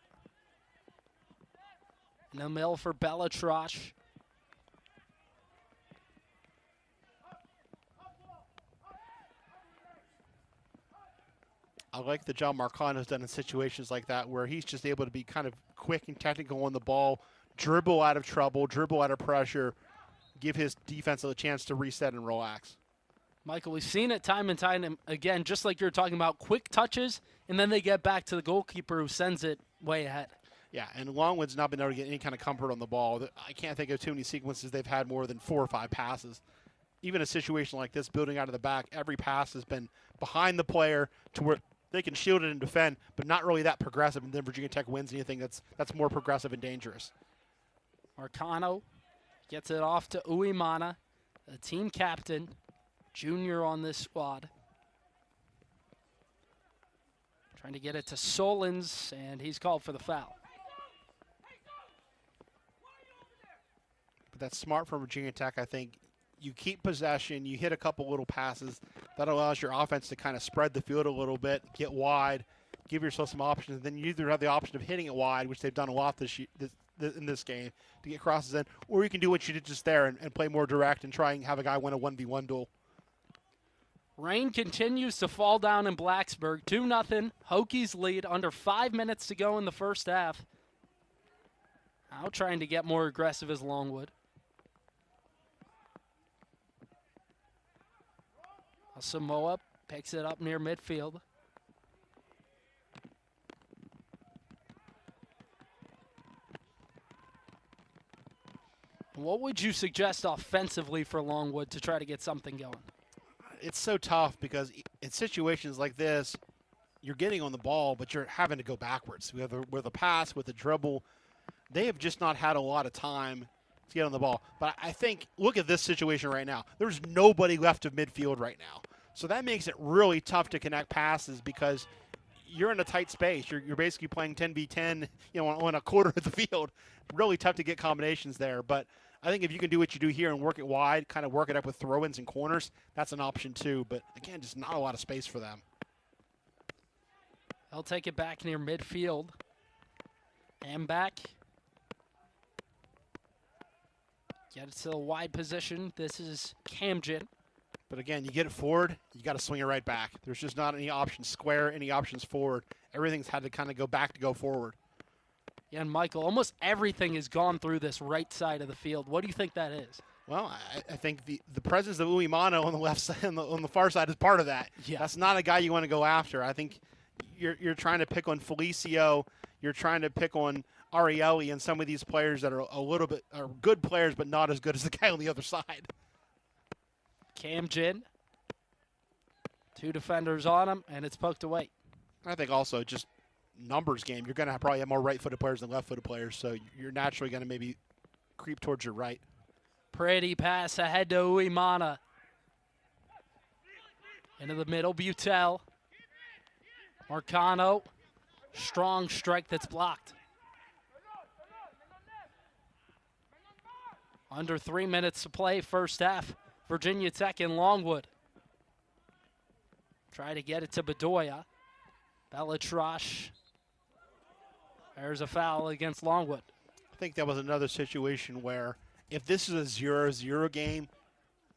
In the middle for Bellatrosh. I like the job Marcano's done in situations like that where he's just able to be kind of quick and technical on the ball, dribble out of trouble, dribble out of pressure, give his defense a chance to reset and relax. Michael, we've seen it time and time again, just like you're talking about, quick touches, and then they get back to the goalkeeper who sends it way ahead. Yeah, and Longwood's not been able to get any kind of comfort on the ball. I can't think of too many sequences they've had more than 4 or 5 passes. Even a situation like this, building out of the back, every pass has been behind the player to where they can shield it and defend, but not really that progressive, and then Virginia Tech wins anything that's more progressive and dangerous. Marcano gets it off to Uemana, the team captain, junior on this squad. Trying to get it to Solins, and he's called for the foul. But that's smart from Virginia Tech, I think. You keep possession, you hit a couple little passes. That allows your offense to kind of spread the field a little bit, get wide, give yourself some options. Then you either have the option of hitting it wide, which they've done a lot in this game, to get crosses in, or you can do what you did just there and play more direct and try and have a guy win a 1v1 duel. Rain continues to fall down in Blacksburg. 2-0. Hokies lead under 5 minutes to go in the first half. Now trying to get more aggressive as Longwood. Samoa picks it up near midfield. What would you suggest offensively for Longwood to try to get something going? It's so tough because in situations like this, you're getting on the ball, but you're having to go backwards. With a pass, with a dribble, they have just not had a lot of time to get on the ball. But I think, look at this situation right now. There's nobody left of midfield right now. So that makes it really tough to connect passes because you're in a tight space. You're basically playing 10v10, on a quarter of the field. Really tough to get combinations there. But I think if you can do what you do here and work it wide, kind of work it up with throw-ins and corners, that's an option too. But again, just not a lot of space for them. They'll take it back near midfield. And back. Get it to the wide position. This is Camden. But again, you get it forward, you got to swing it right back. There's just not any options square, any options forward. Everything's had to kind of go back to go forward. Yeah, and Michael, almost everything has gone through this right side of the field. What do you think that is? Well, I think the presence of Uemano on the left side, on the far side, is part of that. Yeah. That's not a guy you want to go after. I think you're trying to pick on Felicio. You're trying to pick on Arieli and some of these players that are a little bit are good players, but not as good as the guy on the other side. Cam Jin. 2 defenders on him, and it's poked away. I think also just numbers game. You're going to probably have more right-footed players than left-footed players, so you're naturally going to maybe creep towards your right. Pretty pass ahead to Uemana. Into the middle, Butel. Marcano. Strong strike that's blocked. Under 3 minutes to play, first half. Virginia Tech in Longwood. Try to get it to Bedoya. Bellatrosh. There's a foul against Longwood. I think that was another situation where if this is a 0-0 game,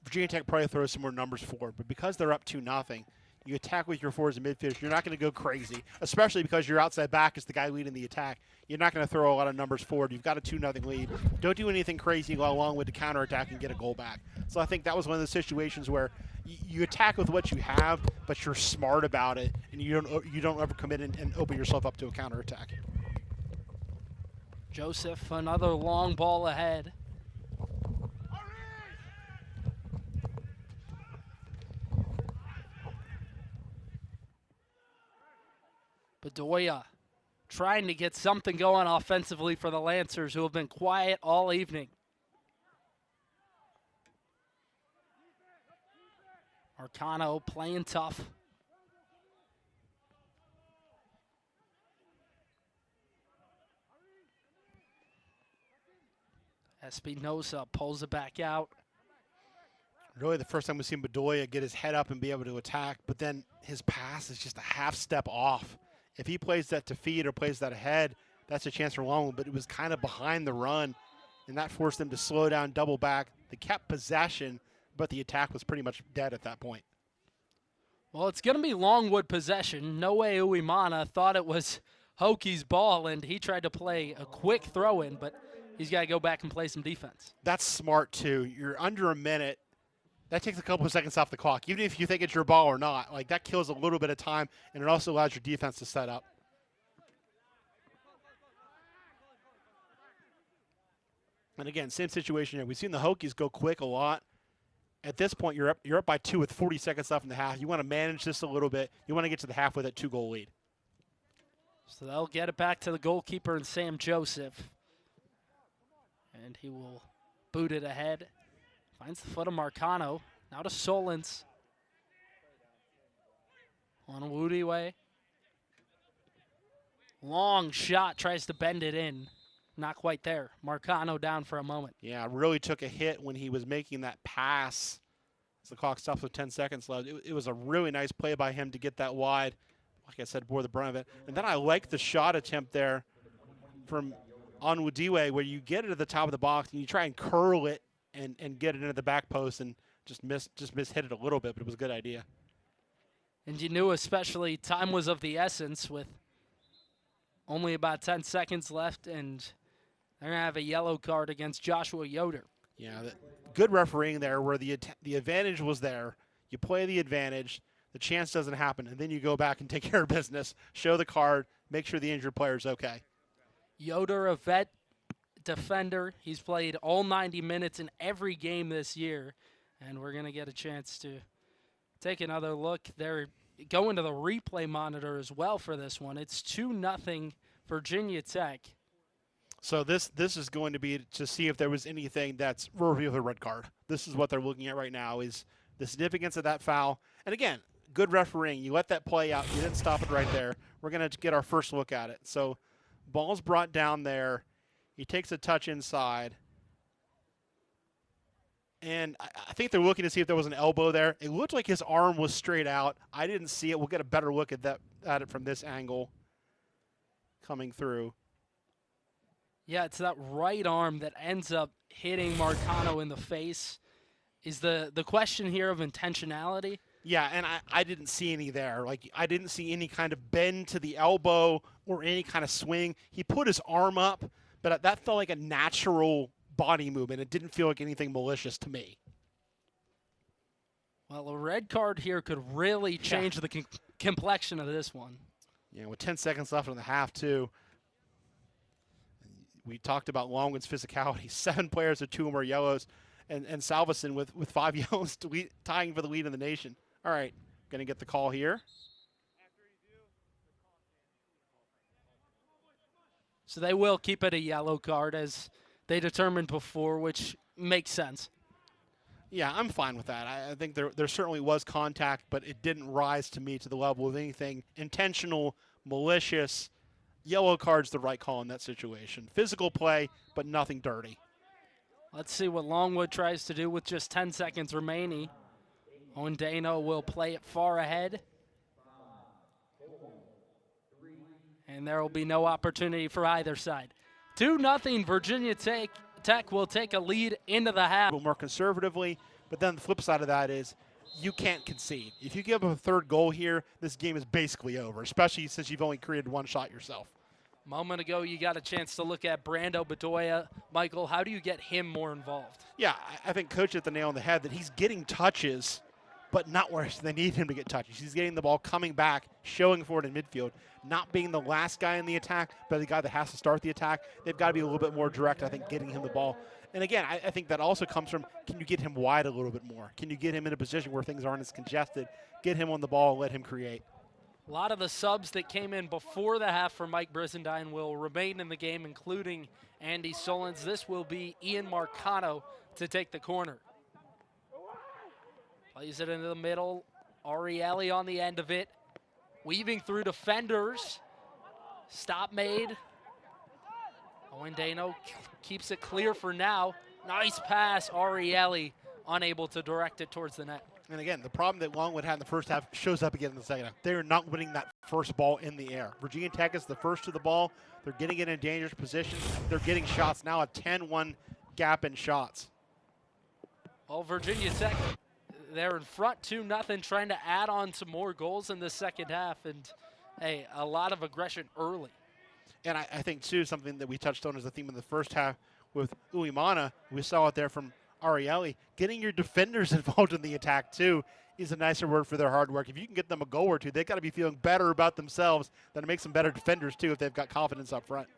Virginia Tech probably throws some more numbers forward. But because they're up 2-0, you attack with your forwards and midfielders. You're not going to go crazy, especially because your outside back is the guy leading the attack. You're not going to throw a lot of numbers forward. You've got a 2-0 lead. Don't do anything crazy along with the counterattack and get a goal back. So I think that was one of the situations where you attack with what you have, but you're smart about it, and you don't ever commit and open yourself up to a counterattack. Joseph, another long ball ahead. Bedoya trying to get something going offensively for the Lancers, who have been quiet all evening. Marcano playing tough. Espinosa pulls it back out. Really the first time we've seen Bedoya get his head up and be able to attack, but then his pass is just a half step off. If he plays that to feed or plays that ahead, that's a chance for Longwood, but it was kind of behind the run, and that forced them to slow down, double back. They kept possession, but the attack was pretty much dead at that point. Well, it's going to be Longwood possession. Noe Uemana thought it was Hokies' ball, and he tried to play a quick throw-in, but he's got to go back and play some defense. That's smart, too. You're under a minute. That takes a couple of seconds off the clock, even if you think it's your ball or not. Like, that kills a little bit of time, and it also allows your defense to set up. And again, same situation here. We've seen the Hokies go quick a lot. At this point, you're up by 2 with 40 seconds left in the half. You want to manage this a little bit. You want to get to the half with a 2-goal lead. So they'll get it back to the goalkeeper and Sam Joseph. And he will boot it ahead. Finds the foot of Marcano. Now to Solins. On Woodiway. Long shot, tries to bend it in. Not quite there. Marcano down for a moment. Yeah, really took a hit when he was making that pass. As the clock stops with 10 seconds left. It was a really nice play by him to get that wide. Like I said, bore the brunt of it. And then I like the shot attempt there from Onwudiwe, where you get it at the top of the box and you try and curl it and get it into the back post and just hit it a little bit, but it was a good idea. And you knew especially time was of the essence with only about 10 seconds left, and they're going to have a yellow card against Joshua Yoder. Yeah, good refereeing there where the advantage was there. You play the advantage, the chance doesn't happen, and then you go back and take care of business, show the card, make sure the injured player is okay. Yoder, a vet defender. He's played all 90 minutes in every game this year, and we're going to get a chance to take another look. They're going to the replay monitor as well for this one. It's 2-0 Virginia Tech. So this is going to be to see if there was anything that's worthy of a red card. This is what they're looking at right now, is the significance of that foul. And again, good refereeing. You let that play out. You didn't stop it right there. We're going to get our first look at it. So ball's brought down there. He takes a touch inside. And I think they're looking to see if there was an elbow there. It looked like his arm was straight out. I didn't see it. We'll get a better look at it from this angle coming through. Yeah, it's that right arm that ends up hitting Marcano in the face. Is the question here of intentionality? Yeah, and I didn't see any there. Like, I didn't see any kind of bend to the elbow or any kind of swing. He put his arm up, but that felt like a natural body movement. It didn't feel like anything malicious to me. Well, a red card here could really change the complexion of this one. Yeah, with 10 seconds left in the half, too. We talked about Longwood's physicality. 7 players with 2 or more yellows, and Salveson with 5 yellows tying for the lead in the nation. All right, going to get the call here. So they will keep it a yellow card as they determined before, which makes sense. Yeah, I'm fine with that. I think there certainly was contact, but it didn't rise to me to the level of anything intentional, malicious. Yellow card's the right call in that situation. Physical play, but nothing dirty. Let's see what Longwood tries to do with just 10 seconds remaining. Owen Dano will play it far ahead. And there will be no opportunity for either side. 2-0 Virginia Tech will take a lead into the half. A little more conservatively, but then the flip side of that is you can't concede. If you give up a 3rd goal here, this game is basically over, especially since you've only created 1 shot yourself. A moment ago, you got a chance to look at Brando Bedoya. Michael, how do you get him more involved? Yeah, I think Coach hit the nail on the head that he's getting touches, but not where they need him to get touches. He's getting the ball coming back, showing forward in midfield, not being the last guy in the attack, but the guy that has to start the attack. They've got to be a little bit more direct, I think, getting him the ball. And again, I think that also comes from, can you get him wide a little bit more? Can you get him in a position where things aren't as congested? Get him on the ball, let him create. A lot of the subs that came in before the half for Mike Brizendine will remain in the game, including Andy Solons. This will be Ian Marcano to take the corner. Plays it into the middle. Arieli on the end of it. Weaving through defenders. Stop made. Owen Dano keeps it clear for now. Nice pass. Arieli unable to direct it towards the net. And again, the problem that Longwood had in the first half shows up again in the second half. They're not winning that first ball in the air. Virginia Tech is the first to the ball. They're getting it in dangerous positions. They're getting shots now, a 10-1 gap in shots. Well, Virginia Tech, they're in front 2-0, trying to add on some more goals in the second half. And, hey, a lot of aggression early. And I think, too, something that we touched on as a theme in the first half with Uimana, we saw it there from Arieli. Getting your defenders involved in the attack, too, is a nicer word for their hard work. If you can get them a goal or two, they've got to be feeling better about themselves. That makes them better defenders, too, if they've got confidence up front.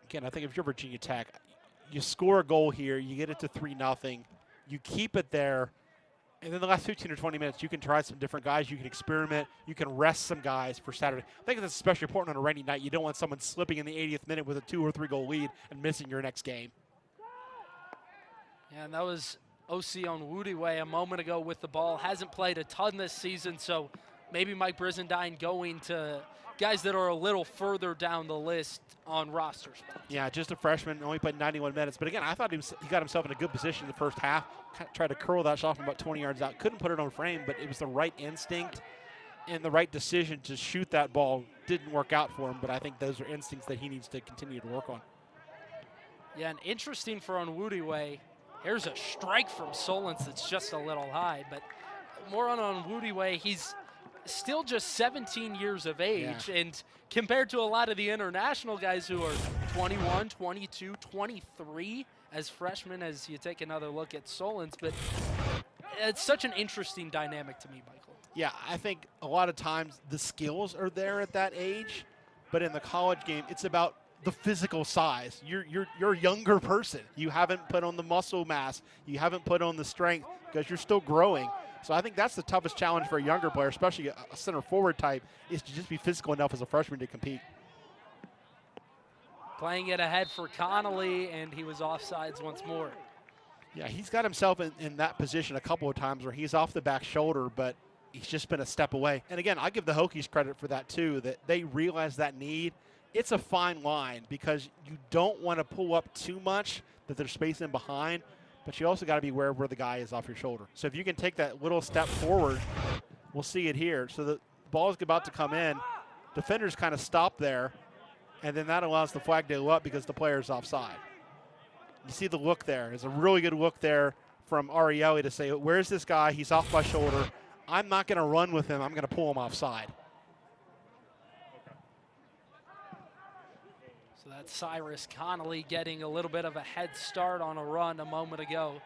Again, I think if you're Virginia Tech, you score a goal here, you get it to 3-0, you keep it there, and then the last 15 or 20 minutes, you can try some different guys, you can experiment, you can rest some guys for Saturday. I think that's especially important on a rainy night. You don't want someone slipping in the 80th minute with a 2 or 3 goal lead and missing your next game. Yeah, and that was O.C. Onwudiwe a moment ago with the ball. Hasn't played a ton this season, so maybe Mike Brizendine going to guys that are a little further down the list on roster spots. Yeah, just a freshman, only played 91 minutes. But again, I thought he got himself in a good position in the first half. Tried to curl that shot from about 20 yards out. Couldn't put it on frame, but it was the right instinct and the right decision to shoot that ball. Didn't work out for him, but I think those are instincts that he needs to continue to work on. Yeah, and interesting for Onwudiwe, here's a strike from Solons that's just a little high, but more on Onwudiwe, he's still just 17 years of age, and compared to a lot of the international guys who are 21, 22, 23 as freshmen, as you take another look at Solons, but it's such an interesting dynamic to me, Michael. Yeah, I think a lot of times the skills are there at that age, but in the college game, it's about the physical size. You're a younger person. You haven't put on the muscle mass. You haven't put on the strength because you're still growing. So I think that's the toughest challenge for a younger player, especially a center forward type, is to just be physical enough as a freshman to compete. Playing it ahead for Connolly, and he was offsides once more. Yeah, he's got himself in that position a couple of times where he's off the back shoulder, but he's just been a step away. And again, I give the Hokies credit for that too, that they realize that need. It's a fine line because you don't want to pull up too much that there's space in behind, but you also got to be aware of where the guy is off your shoulder. So if you can take that little step forward, we'll see it here. So the ball is about to come in. Defenders kind of stop there, and then that allows the flag to go up because the player is offside. You see the look there. It's a really good look there from Arieli to say, where's this guy? He's off my shoulder. I'm not going to run with him. I'm going to pull him offside. So that's Cyrus Connolly getting a little bit of a head start on a run a moment ago.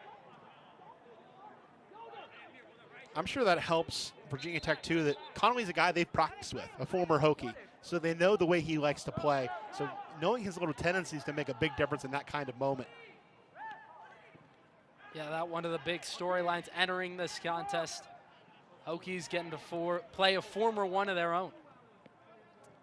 I'm sure that helps Virginia Tech too, that Connolly's a guy they've practiced with, a former Hokie. So they know the way he likes to play. So knowing his little tendencies can make a big difference in that kind of moment. Yeah, that one of the big storylines entering this contest. Hokies getting to play a former one of their own.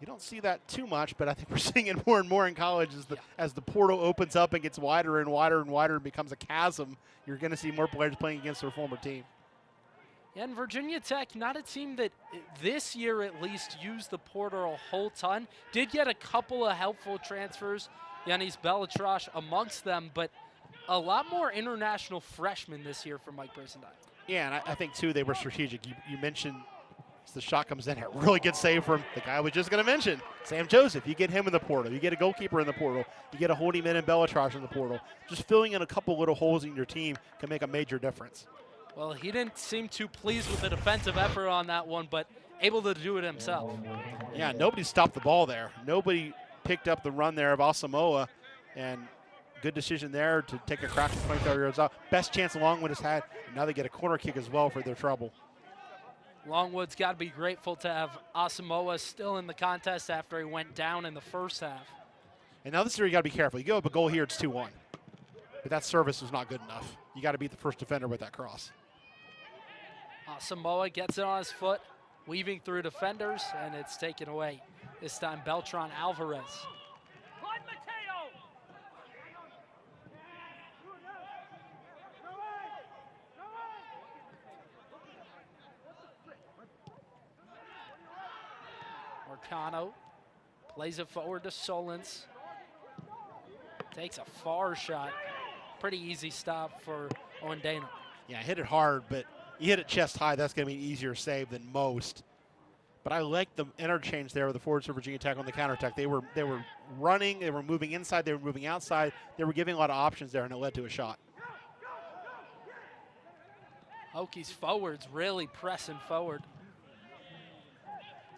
You don't see that too much, but I think we're seeing it more and more in college as the portal opens up and gets wider and wider and wider and becomes a chasm. You're going to see more players playing against their former team. And Virginia Tech, not a team that this year at least used the portal a whole ton. Did get a couple of helpful transfers, Yanis Belatrosh amongst them, but a lot more international freshmen this year for Mike Brizendine. Yeah, and I think, too, they were strategic. You mentioned as the shot comes in, a really good save from the guy I was just going to mention, Sam Joseph. You get him in the portal. You get a goalkeeper in the portal. You get a holding man in Belatrosh in the portal. Just filling in a couple little holes in your team can make a major difference. Well, he didn't seem too pleased with the defensive effort on that one, but able to do it himself. Yeah, nobody stopped the ball there. Nobody picked up the run there of Asamoah, and good decision there to take a crack from 25 yards out. Best chance Longwood has had. And now they get a corner kick as well for their trouble. Longwood's got to be grateful to have Asamoah still in the contest after he went down in the first half. And now this is where you got to be careful. You go up a goal here, it's 2-1. But that service was not good enough. You got to beat the first defender with that cross. Asamoah gets it on his foot, weaving through defenders, and it's taken away. This time Beltran Alvarez. Marcano plays it forward to Solins. Takes a far shot. Pretty easy stop for Owendano. Yeah, hit it hard, but you hit it chest high, that's going to be an easier save than most. But I like the interchange there with the forwards for Virginia Tech on the counterattack. They were running, they were moving inside, they were moving outside. They were giving a lot of options there, and it led to a shot. Hokies forwards really pressing forward.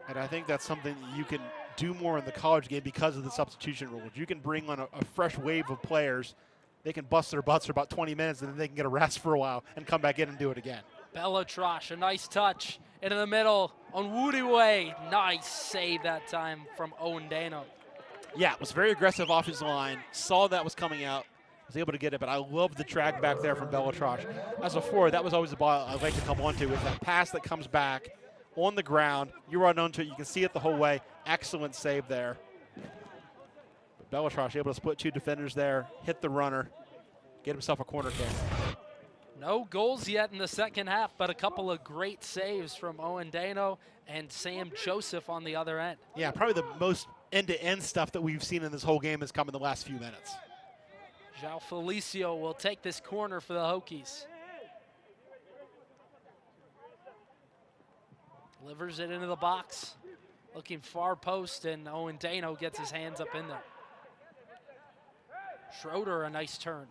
And I think that's something that you can do more in the college game because of the substitution rules. You can bring on a fresh wave of players. They can bust their butts for about 20 minutes, and then they can get a rest for a while and come back in and do it again. Belatrosh, a nice touch into the middle on Woody Way. Nice save that time from Owendano. Yeah, it was very aggressive off his line. Saw that was coming out. Was able to get it, but I love the track back there from Belatrosh. As a forward, that was always the ball I like to come onto, is that pass that comes back on the ground. You run onto it. You can see it the whole way. Excellent save there. But Belatrosh able to split two defenders there, hit the runner, get himself a corner kick. No goals yet in the second half, but a couple of great saves from Owendano and Sam Joseph on the other end. Yeah, probably the most end-to-end stuff that we've seen in this whole game has come in the last few minutes. João Felicio will take this corner for the Hokies. Delivers it into the box. Looking far post, and Owendano gets his hands up in there. Schroeder, a nice turn.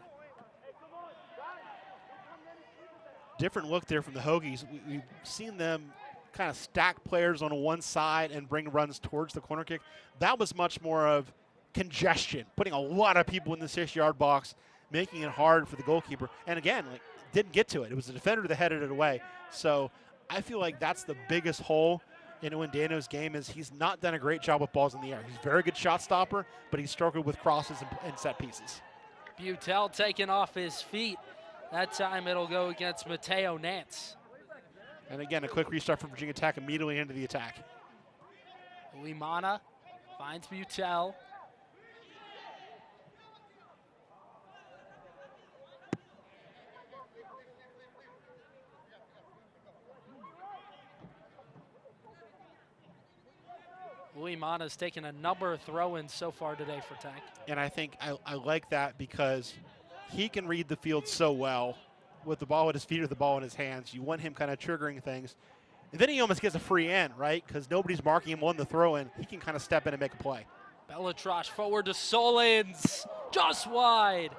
Different look there from the Hokies. We've seen them kind of stack players on one side and bring runs towards the corner kick. That was much more of congestion, putting a lot of people in the 6-yard box, making it hard for the goalkeeper. And again, didn't get to it. It was the defender that headed it away. So I feel like that's the biggest hole in Owendano's game, is he's not done a great job with balls in the air. He's a very good shot stopper, but he's struggled with crosses and set pieces. Butel taken off his feet. That time it'll go against Mateo Nance. And again, a quick restart from Virginia Tech immediately into the attack. Uimana finds Butel. Uimana's taken a number of throw-ins so far today for Tech. And I think I like that because he can read the field so well with the ball at his feet or the ball in his hands. You want him kind of triggering things. And then he almost gets a free in, right? Because nobody's marking him on the throw-in. He can kind of step in and make a play. Belatrosh forward to Solins, just wide.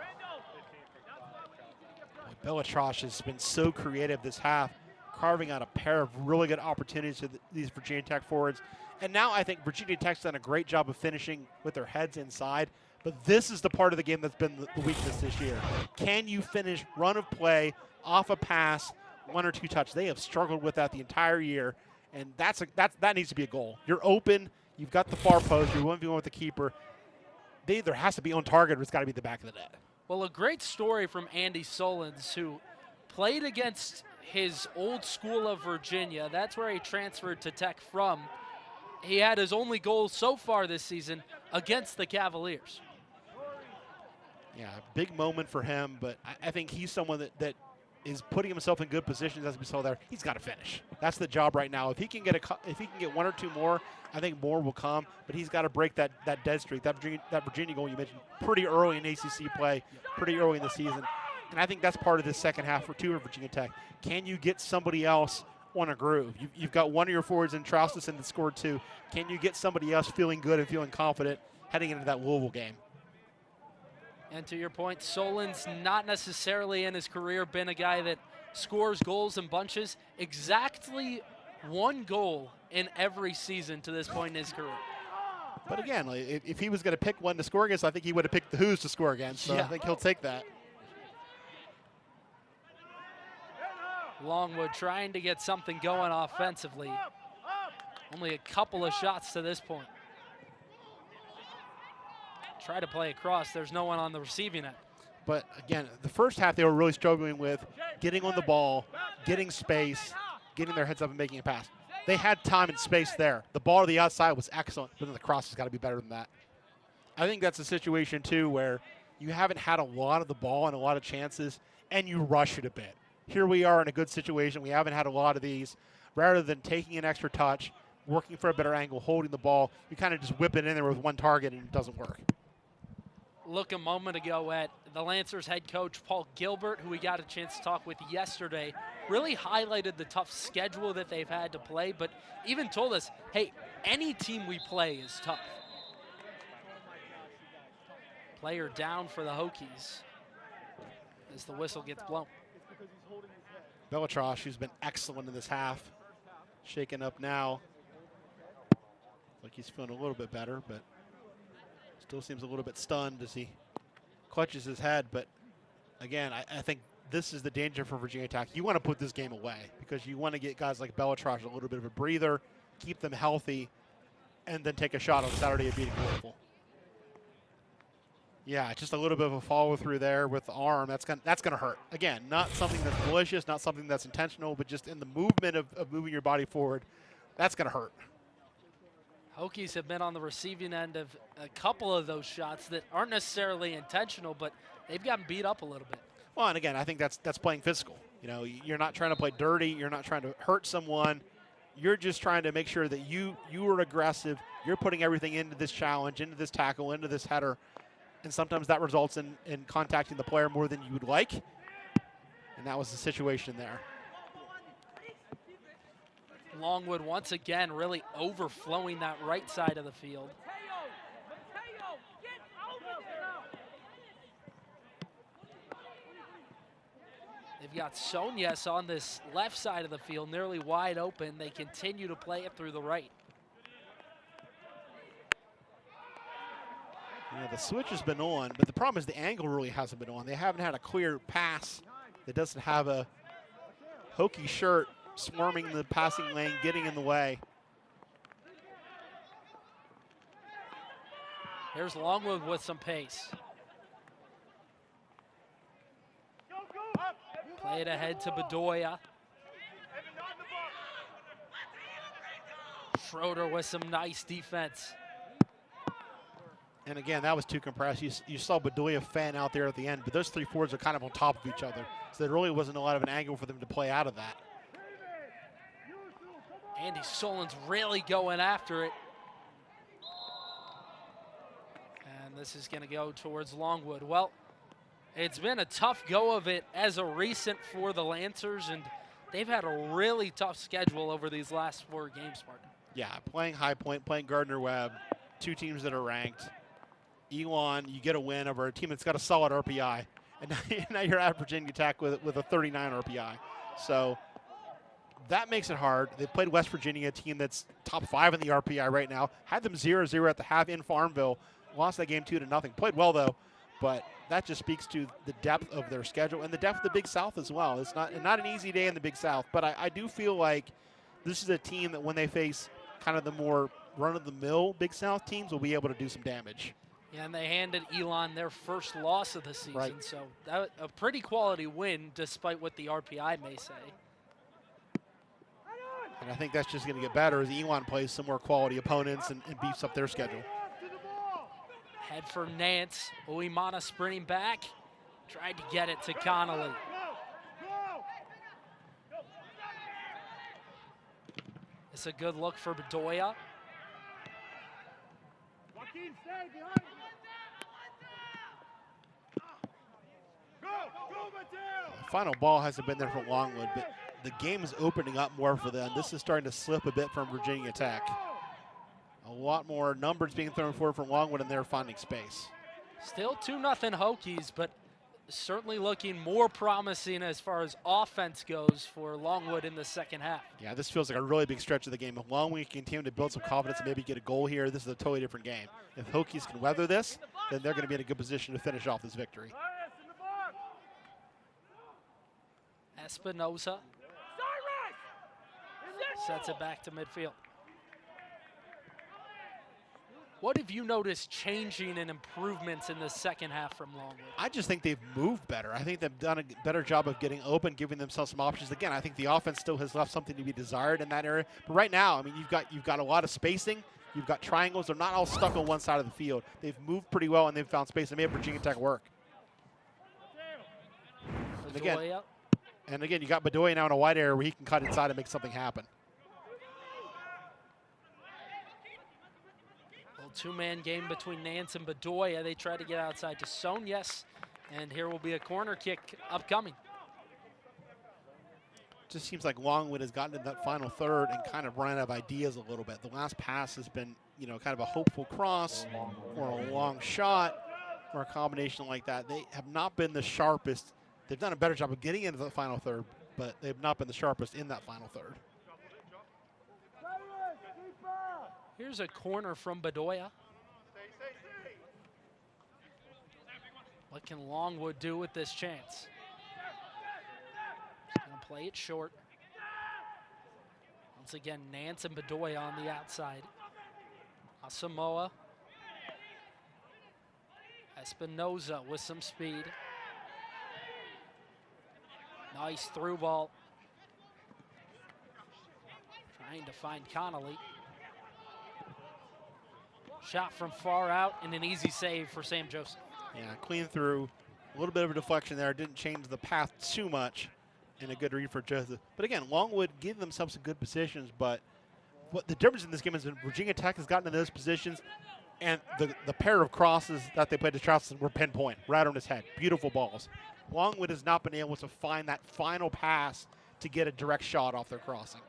Belatrosh has been so creative this half, carving out a pair of really good opportunities to these Virginia Tech forwards. And now I think Virginia Tech's done a great job of finishing with their heads inside. But this is the part of the game that's been the weakness this year. Can you finish run of play off a pass, 1 or 2 touch? They have struggled with that the entire year, and that needs to be a goal. You're open. You've got the far post. You're 1v1 with the keeper. They either has to be on target or it's got to be the back of the net. Well, a great story from Andy Solons, who played against his old school of Virginia. That's where he transferred to Tech from. He had his only goal so far this season against the Cavaliers. Yeah, big moment for him, but I think he's someone that is putting himself in good positions, as we saw there. He's got to finish. That's the job right now. If he can get 1 or 2 more, I think more will come. But he's got to break that dead streak. That Virginia goal you mentioned pretty early in ACC play, pretty early in the season, and I think that's part of this second half for Virginia Tech. Can you get somebody else on a groove? You've got one of your forwards in Traustason that scored 2. Can you get somebody else feeling good and feeling confident heading into that Louisville game? And to your point, Solon's not necessarily in his career been a guy that scores goals in bunches. Exactly 1 goal in every season to this point in his career. But again, if he was going to pick one to score against, I think he would have picked the Who's to score against. So yeah. I think he'll take that. Longwood trying to get something going offensively. Only a couple of shots to this point. Try to play across. There's no one on the receiving end. But again, the first half they were really struggling with getting on the ball, getting space, getting their heads up and making a pass. They had time and space there. The ball to the outside was excellent, but then the cross has got to be better than that. I think that's a situation, too, where you haven't had a lot of the ball and a lot of chances, and you rush it a bit. Here we are in a good situation. We haven't had a lot of these. Rather than taking an extra touch, working for a better angle, holding the ball, you kind of just whip it in there with 1 target, and it doesn't work. Look a moment ago at the Lancers head coach, Paul Gilbert, who we got a chance to talk with yesterday, really highlighted the tough schedule that they've had to play, but even told us, hey, any team we play is tough. Player down for the Hokies as the whistle gets blown. Bellatrosh, who's been excellent in this half, shaken up now. Like he's feeling a little bit better, but still seems a little bit stunned as he clutches his head. But again, I think this is the danger for Virginia Tech. You want to put this game away because you want to get guys like Bellatrosh a little bit of a breather, keep them healthy, and then take a shot on Saturday at beating Louisville. Yeah, just a little bit of a follow through there with the arm. That's gonna hurt. Again, not something that's malicious, not something that's intentional, but just in the movement of moving your body forward, that's gonna hurt. Hokies have been on the receiving end of a couple of those shots that aren't necessarily intentional, but they've gotten beat up a little bit. Well, and again, I think that's playing physical. You know, you're not trying to play dirty. You're not trying to hurt someone. You're just trying to make sure that you are aggressive. You're putting everything into this challenge, into this tackle, into this header. And sometimes that results in contacting the player more than you would like. And that was the situation there. Longwood once again really overflowing that right side of the field. They've got Sonias on this left side of the field, nearly wide open. They continue to play it through the right. You know, the switch has been on, but the problem is the angle really hasn't been on. They haven't had a clear pass that doesn't have a Hokie shirt swarming the passing lane, getting in the way. Here's Longwood with some pace. Play it ahead to Bedoya. Schroeder with some nice defense. And again, that was too compressed. You saw Bedoya fan out there at the end, but those 3 forwards are kind of on top of each other. So there really wasn't a lot of an angle for them to play out of that. Andy Solon's really going after it. And this is going to go towards Longwood. Well, it's been a tough go of it as a recent for the Lancers, and they've had a really tough schedule over these last 4 games, Martin. Yeah, playing High Point, playing Gardner-Webb, 2 teams that are ranked. Elon, you get a win over a team that's got a solid RPI. And now you're at Virginia Tech with a 39 RPI. So that makes it hard. They played West Virginia, a team that's top 5 in the RPI right now. Had them 0-0 at the half in Farmville. Lost that game 2-0. Played well, though. But that just speaks to the depth of their schedule and the depth of the Big South as well. It's not an easy day in the Big South, but I do feel like this is a team that when they face kind of the more run-of-the-mill Big South teams will be able to do some damage. Yeah, and they handed Elon their first loss of the season, Right. so that a pretty quality win despite what the RPI may say. And I think that's just going to get better as Elon plays some more quality opponents and beefs up their schedule. Head for Nance. Uimana sprinting back. Tried to get it to Connolly. It's a good look for Bedoya. The final ball hasn't been there for Longwood, but the game is opening up more for them. This is starting to slip a bit from Virginia Tech. A lot more numbers being thrown forward from Longwood, and they're finding space. Still 2-0 Hokies, but certainly looking more promising as far as offense goes for Longwood in the second half. Yeah, this feels like a really big stretch of the game. If Longwood can continue to build some confidence and maybe get a goal here, this is a totally different game. If Hokies can weather this, then they're going to be in a good position to finish off this victory. Espinoza sets it back to midfield. What have you noticed changing and improvements in the second half from Longwood? I just think they've moved better. I think they've done a better job of getting open, giving themselves some options. Again, I think the offense still has left something to be desired in that area. But right now, I mean, you've got a lot of spacing. You've got triangles. They're not all stuck on one side of the field. They've moved pretty well, and they've found space. They made Virginia Tech work. And again, you got Bedoya now in a wide area where he can cut inside and make something happen. Two-man game between Nance and Bedoya. They try to get outside to Sonyes, and here will be a corner kick upcoming. Just seems like Longwood has gotten to that final third and kind of run out of ideas a little bit. The last pass has been, kind of a hopeful cross or a long shot or a combination like that. They have not been the sharpest. They've done a better job of getting into the final third, but they've not been the sharpest in that final third. Here's a corner from Bedoya. What can Longwood do with this chance? Gonna play it short. Once again, Nance and Bedoya on the outside. Asamoah. Espinoza with some speed. Nice through ball. Trying to find Connolly. Shot from far out and an easy save for Sam Joseph. Yeah, clean through. A little bit of a deflection there. Didn't change the path too much. And a good read for Joseph. But again, Longwood gave themselves some good positions, but what the difference in this game is that Virginia Tech has gotten in those positions, and the pair of crosses that they played to Traustason were pinpoint, right on his head. Beautiful balls. Longwood has not been able to find that final pass to get a direct shot off their crossing.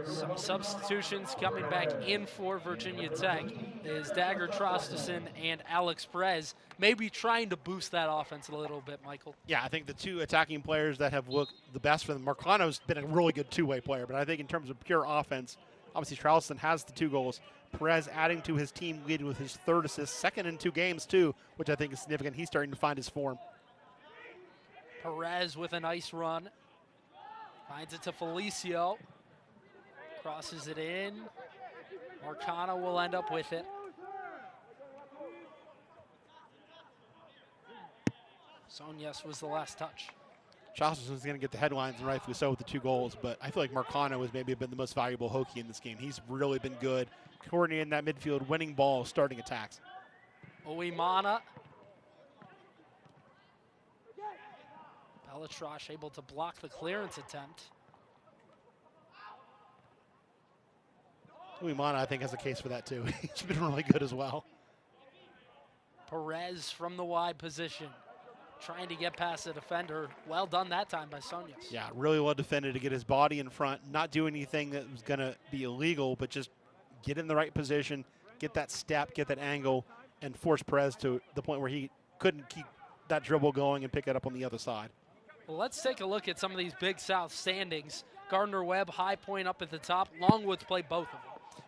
Some substitutions coming back in for Virginia Tech is Dagur Traustason and Alex Perez, maybe trying to boost that offense a little bit, Michael. Yeah, I think the two attacking players that have looked the best for them, Marcano's been a really good two-way player, but I think in terms of pure offense, obviously Traustason has the 2 goals. Perez adding to his team lead with his 3rd assist, second in 2 games too, which I think is significant. He's starting to find his form. Perez with a nice run. Finds it to Felicio. Crosses it in. Marcano will end up with it. Sonyes was the last touch. Traustason's going to get the headlines, and rightfully so, with the 2 goals, but I feel like Marcano has maybe been the most valuable Hokie in this game. He's really been good, coordinating that midfield, winning balls, starting attacks. Uimana. Bellatrosh able to block the clearance attempt. Uimana, I think, has a case for that, too. He's been really good as well. Perez from the wide position, trying to get past the defender. Well done that time by Sonyes. Yeah, really well defended to get his body in front, not do anything that was going to be illegal, but just get in the right position, get that step, get that angle, and force Perez to the point where he couldn't keep that dribble going and pick it up on the other side. Well, let's take a look at some of these Big South standings. Gardner-Webb, High Point up at the top. Longwood's played both of them.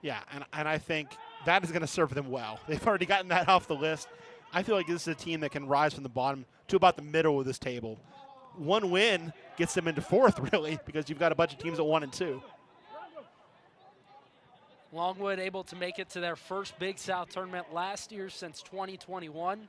Yeah, and I think that is going to serve them well. They've already gotten that off the list. I feel like this is a team that can rise from the bottom to about the middle of this table. One win gets them into fourth, really, because you've got a bunch of teams at 1 and 2. Longwood able to make it to their first Big South tournament last year since 2021.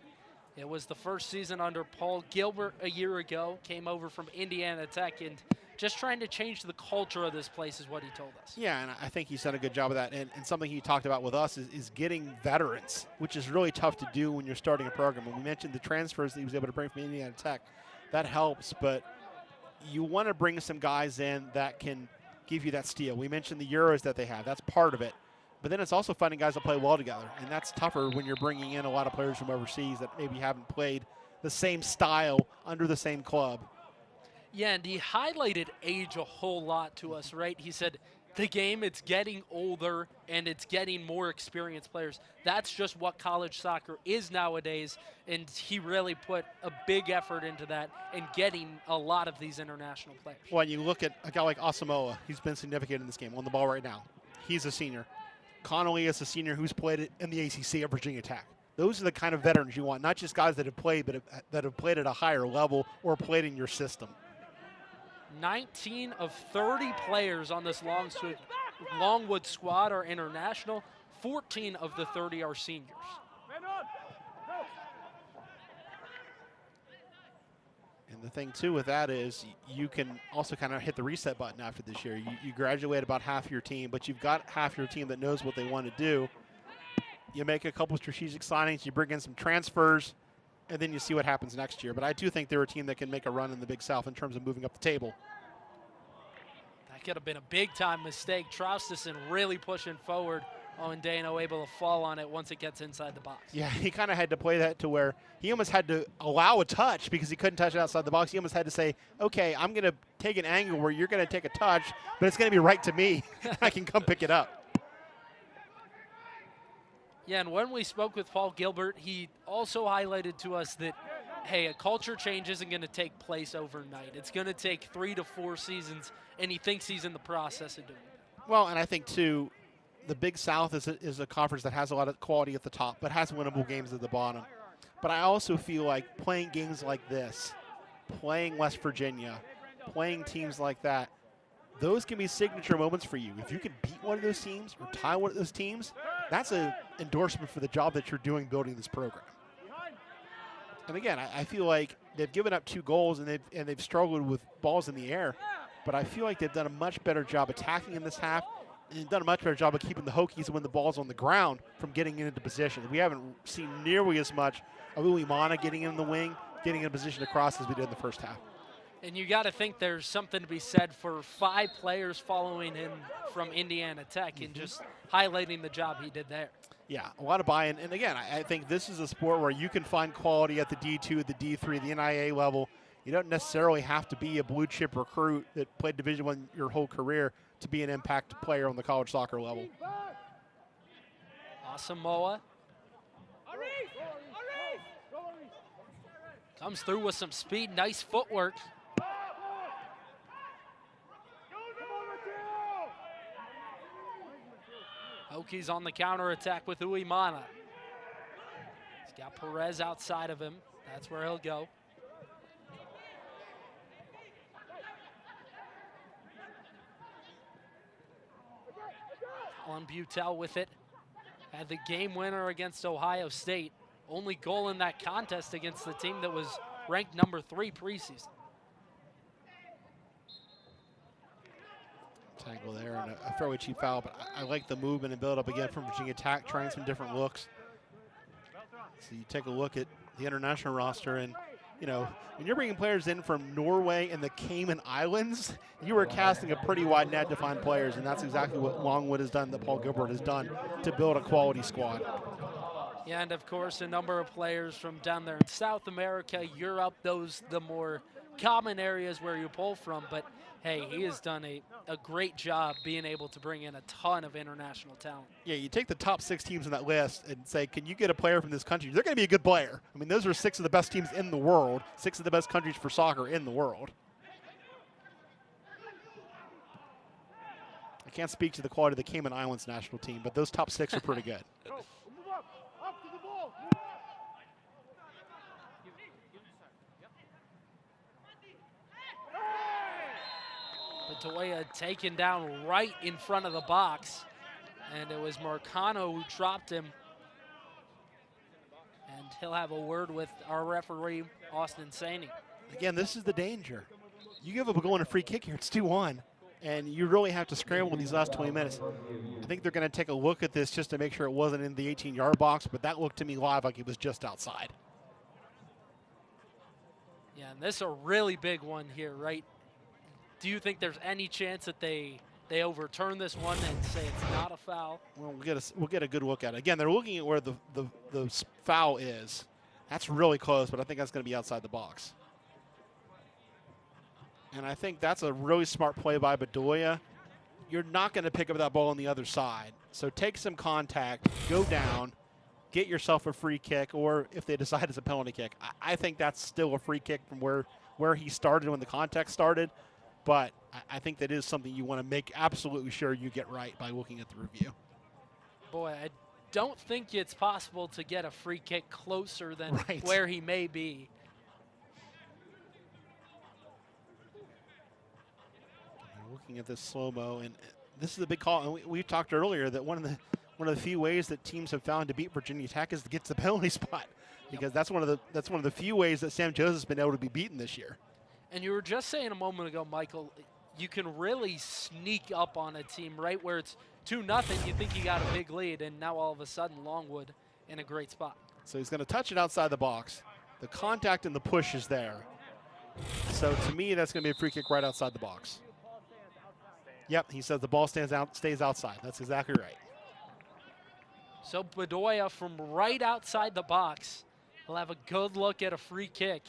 It was the first season under Paul Gilbert a year ago, came over from Indiana Tech, and just trying to change the culture of this place is what he told us. Yeah, and I think he's done a good job of that. And something he talked about with us is getting veterans, which is really tough to do when you're starting a program. And we mentioned the transfers that he was able to bring from Indiana Tech. That helps, but you want to bring some guys in that can give you that steal. We mentioned the Euros that they have. That's part of it. But then it's also finding guys that play well together, and that's tougher when you're bringing in a lot of players from overseas that maybe haven't played the same style under the same club. Yeah, and he highlighted age a whole lot to us, right? He said the game, it's getting older and it's getting more experienced players. That's just what college soccer is nowadays, and he really put a big effort into that and getting a lot of these international players. Well, you look at a guy like Asamoah. He's been significant in this game, on the ball right now. He's a senior. Connolly is a senior who's played it in the ACC at Virginia Tech. Those are the kind of veterans you want, not just guys that have played, but that have played at a higher level or played in your system. 19 of 30 players on this Longwood squad are international. 14 of the 30 are seniors. And the thing, too, with that is you can also kind of hit the reset button after this year. You graduate about half your team, but you've got half your team that knows what they want to do. You make a couple strategic signings, you bring in some transfers, and then you see what happens next year. But I do think they're a team that can make a run in the Big South in terms of moving up the table. That could have been a big-time mistake. Traustason really pushing forward. Owen Dano able to fall on it once it gets inside the box. Yeah, he kind of had to play that to where he almost had to allow a touch because he couldn't touch it outside the box. He almost had to say, okay, I'm going to take an angle where you're going to take a touch, but it's going to be right to me. I can come pick it up. Yeah, and when we spoke with Paul Gilbert, he also highlighted to us that, hey, a culture change isn't going to take place overnight. It's going to take 3 to 4 seasons, and he thinks he's in the process of doing it. Well, and I think, too, the Big South is a conference that has a lot of quality at the top, but has winnable games at the bottom. But I also feel like playing games like this, playing West Virginia, playing teams like that, those can be signature moments for you. If you can beat one of those teams or tie one of those teams, that's an endorsement for the job that you're doing building this program. And again, I feel like they've given up 2 goals and they've struggled with balls in the air, but I feel like they've done a much better job attacking in this half. And they've done a much better job of keeping the Hokies when the ball's on the ground from getting into position. We haven't seen nearly as much of Uemana getting in the wing, getting in position to cross as we did in the first half. And you got to think there's something to be said for 5 players following him from Indiana Tech and just highlighting the job he did there. Yeah, a lot of buy-in. And again, I think this is a sport where you can find quality at the D2, the D3, the NIA level. You don't necessarily have to be a blue-chip recruit that played Division I your whole career to be an impact player on the college soccer level. Asamoah comes through with some speed, nice footwork. Hokies on the counter-attack with Uemana. He's got Perez outside of him. That's where he'll go. Alan Butel with it. Had the game winner against Ohio State. Only goal in that contest against the team that was ranked number 3 preseason. Tangle there and a fairly cheap foul, but I like the movement and build up again from Virginia Tech, trying some different looks. So you take a look at the international roster, and you know, when you're bringing players in from Norway and the Cayman Islands, you are casting a pretty wide net to find players, and that's exactly what Longwood has done, that Paul Gilbert has done to build a quality squad. Yeah, and of course, a number of players from down there in South America, Europe, those the more common areas where you pull from. But Hey, he has done a great job being able to bring in a ton of international talent. Yeah, you take the top 6 teams on that list and say, can you get a player from this country? They're going to be a good player. I mean, those are 6 of the best teams in the world, 6 of the best countries for soccer in the world. I can't speak to the quality of the Cayman Islands national team, but those top 6 are pretty good. Bedoya taken down right in front of the box, and it was Marcano who dropped him. And he'll have a word with our referee, Austin Saney. Again, this is the danger. You give up a goal and a free kick here, it's 2-1, and you really have to scramble these last 20 minutes. I think they're going to take a look at this just to make sure it wasn't in the 18-yard box, but that looked to me live like it was just outside. Yeah, and this is a really big one here, right? Do you think there's any chance that they overturn this one and say it's not a foul? Well, we'll get a good look at it. Again, they're looking at where the foul is. That's really close, but I think that's going to be outside the box. And I think that's a really smart play by Bedoya. You're not going to pick up that ball on the other side. So take some contact, go down, get yourself a free kick, or if they decide it's a penalty kick. I think that's still a free kick from where he started when the contact started. But I think that is something you want to make absolutely sure you get right by looking at the review. Boy, I don't think it's possible to get a free kick closer than where he may be. Looking at this slow-mo, and this is a big call. And we talked earlier that one of the few ways that teams have found to beat Virginia Tech is to get to the penalty spot, because that's one of the few ways that Sam Joseph's been able to be beaten this year. And you were just saying a moment ago, Michael, you can really sneak up on a team right where it's 2-0. You think you got a big lead, and now all of a sudden Longwood in a great spot. So he's going to touch it outside the box. The contact and the push is there. So to me, that's going to be a free kick right outside the box. Yep, he says the ball stays outside. That's exactly right. So Bedoya from right outside the box will have a good look at a free kick.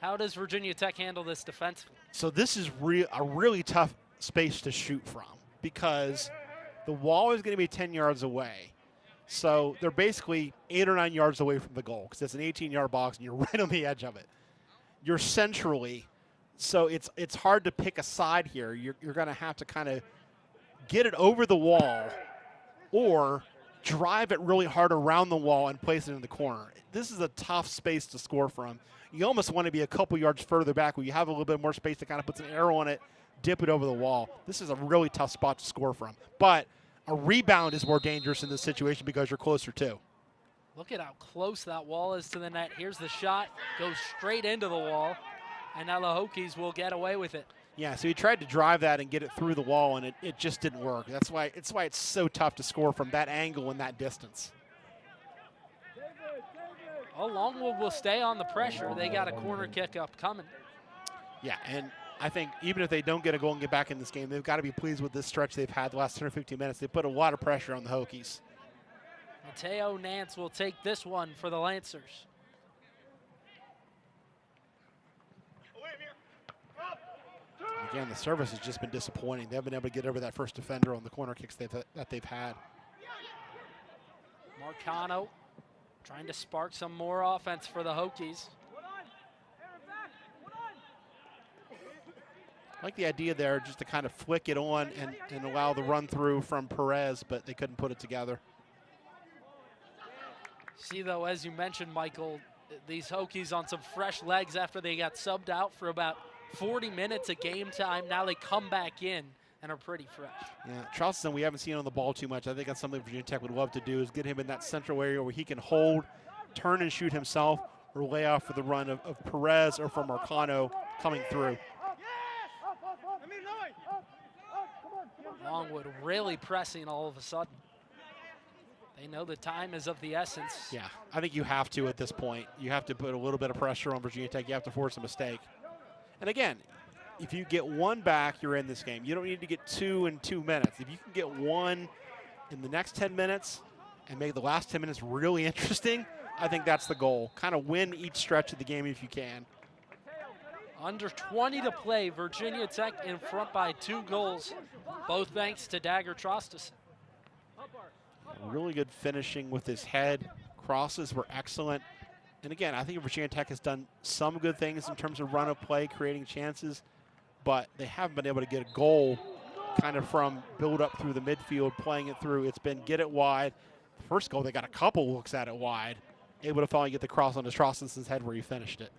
How does Virginia Tech handle this defensively? So this is a really tough space to shoot from, because the wall is going to be 10 yards away. So they're basically 8 or 9 yards away from the goal, because it's an 18-yard box and you're right on the edge of it. You're centrally, so it's hard to pick a side here. You're going to have to kind of get it over the wall or drive it really hard around the wall and place it in the corner. This is a tough space to score from. You almost want to be a couple yards further back where you have a little bit more space to kind of put an arrow on it, dip it over the wall. This is a really tough spot to score from. But a rebound is more dangerous in this situation because you're closer too. Look at how close that wall is to the net. Here's the shot, goes straight into the wall, and now the Hokies will get away with it. Yeah, so he tried to drive that and get it through the wall, and it just didn't work. That's why it's so tough to score from that angle and that distance. Oh, Longwood will stay on the pressure. They got a corner kick up coming. Yeah, and I think even if they don't get a goal and get back in this game, they've got to be pleased with this stretch they've had the last 10 or 15 minutes. They put a lot of pressure on the Hokies. Mateo Nance will take this one for the Lancers. Again, the service has just been disappointing. They haven't been able to get over that first defender on the corner kicks that they've had. Marcano trying to spark some more offense for the Hokies. I like the idea there just to kind of flick it on and allow the run through from Perez, but they couldn't put it together. See, though, as you mentioned, Michael, these Hokies on some fresh legs after they got subbed out for about 40 minutes of game time. Now they come back in and are pretty fresh. Yeah, Traustason we haven't seen on the ball too much. I think that's something Virginia Tech would love to do, is get him in that central area where he can hold, turn and shoot himself, or lay off for the run of Perez or for Marcano coming through. Longwood really pressing all of a sudden. They know the time is of the essence. Yeah, I think you have to at this point. You have to put a little bit of pressure on Virginia Tech. You have to force a mistake. And again, if you get one back, you're in this game. You don't need to get 2 in 2 minutes. If you can get one in the next 10 minutes and make the last 10 minutes really interesting, I think that's the goal. Kind of win each stretch of the game if you can. Under 20 to play, Virginia Tech in front by 2 goals, both thanks to Dagur Traustason. Really good finishing with his head. Crosses were excellent. And again, I think Virginia Tech has done some good things in terms of run of play, creating chances, but they haven't been able to get a goal kind of from build up through the midfield, playing it through. It's been get it wide. The first goal, they got a couple looks at it wide, able to finally get the cross onto Traustason's head where he finished it.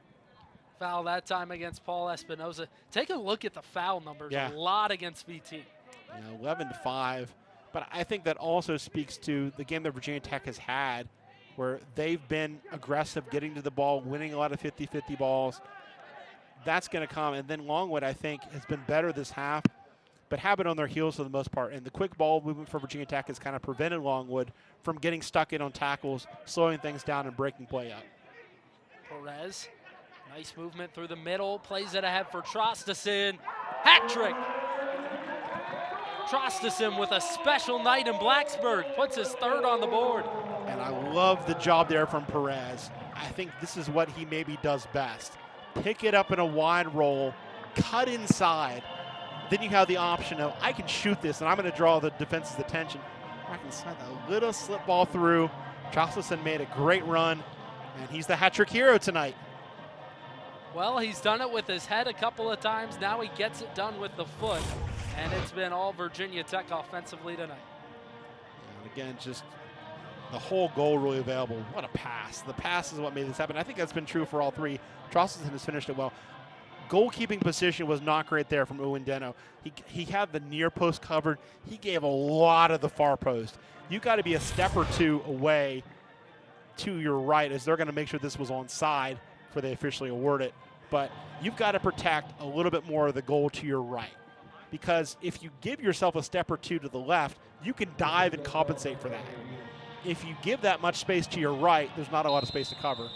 Foul that time against Paul Espinoza. Take a look at the foul numbers. Yeah. A lot against VT. 11-5. But I think that also speaks to the game that Virginia Tech has had, where they've been aggressive, getting to the ball, winning a lot of 50-50 balls. That's going to come. And then Longwood, I think, has been better this half, but have been on their heels for the most part. And the quick ball movement for Virginia Tech has kind of prevented Longwood from getting stuck in on tackles, slowing things down and breaking play up. Perez, nice movement through the middle, plays it ahead for Traustason. Hat trick. Traustason with a special night in Blacksburg, puts his 3rd on the board. And I love the job there from Perez. I think this is what he maybe does best. Pick it up in a wide roll, cut inside. Then you have the option of, I can shoot this and I'm going to draw the defense's attention. I can slide a little slip ball through. Traustason made a great run, and he's the hat trick hero tonight. Well, he's done it with his head a couple of times. Now he gets it done with the foot. And it's been all Virginia Tech offensively tonight. And again, just the whole goal really available. What a pass. The pass is what made this happen. I think that's been true for all 3. Traustason has finished it well. Goalkeeping position was not great there from Uwendeno. He had the near post covered. He gave a lot of the far post. You got to be a step or 2 away to your right, as they're going to make sure this was onside before they officially award it. But you've got to protect a little bit more of the goal to your right, because if you give yourself a step or 2 to the left, you can dive and compensate for that. If you give that much space to your right, there's not a lot of space to cover.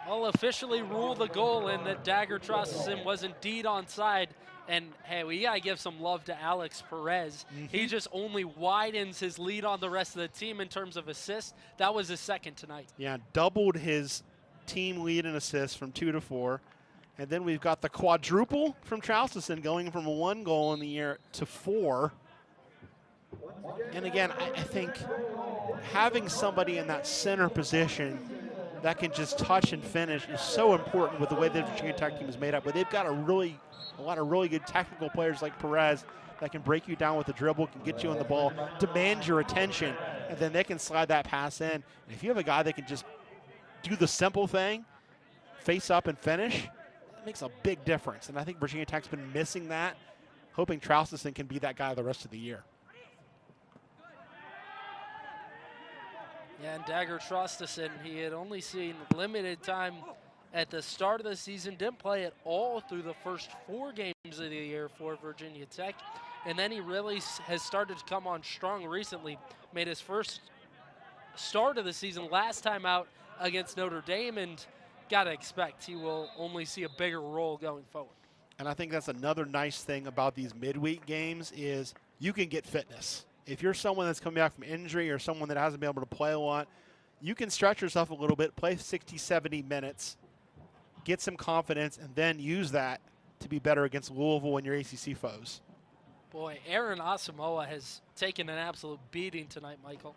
I'll officially rule the goal in that Dagur Traustason was indeed onside. And, hey, we got to give some love to Alex Perez. He just only widens his lead on the rest of the team in terms of assists. That was his 2nd tonight. Yeah, doubled his team lead in assists from 2 to 4. And then we've got the quadruple from Traustason, going from 1 goal in the year to 4. And again, I think having somebody in that center position that can just touch and finish is so important with the way the Virginia Tech team is made up. But they've got a lot of really good technical players like Perez that can break you down with the dribble, can get you on the ball, demand your attention, and then they can slide that pass in. And if you have a guy that can just do the simple thing, face up and finish, it makes a big difference. And I think Virginia Tech's been missing that, hoping Traustason can be that guy the rest of the year. Yeah, and Dagur Traustason, he had only seen limited time at the start of the season, didn't play at all through the first 4 games of the year for Virginia Tech. And then he really has started to come on strong recently. Made his first start of the season last time out against Notre Dame, and got to expect he will only see a bigger role going forward. And I think that's another nice thing about these midweek games is you can get fitness. If you're someone that's coming back from injury or someone that hasn't been able to play a lot, you can stretch yourself a little bit, play 60, 70 minutes, get some confidence, and then use that to be better against Louisville and your ACC foes. Boy, Aaron Asamoah has taken an absolute beating tonight, Michael.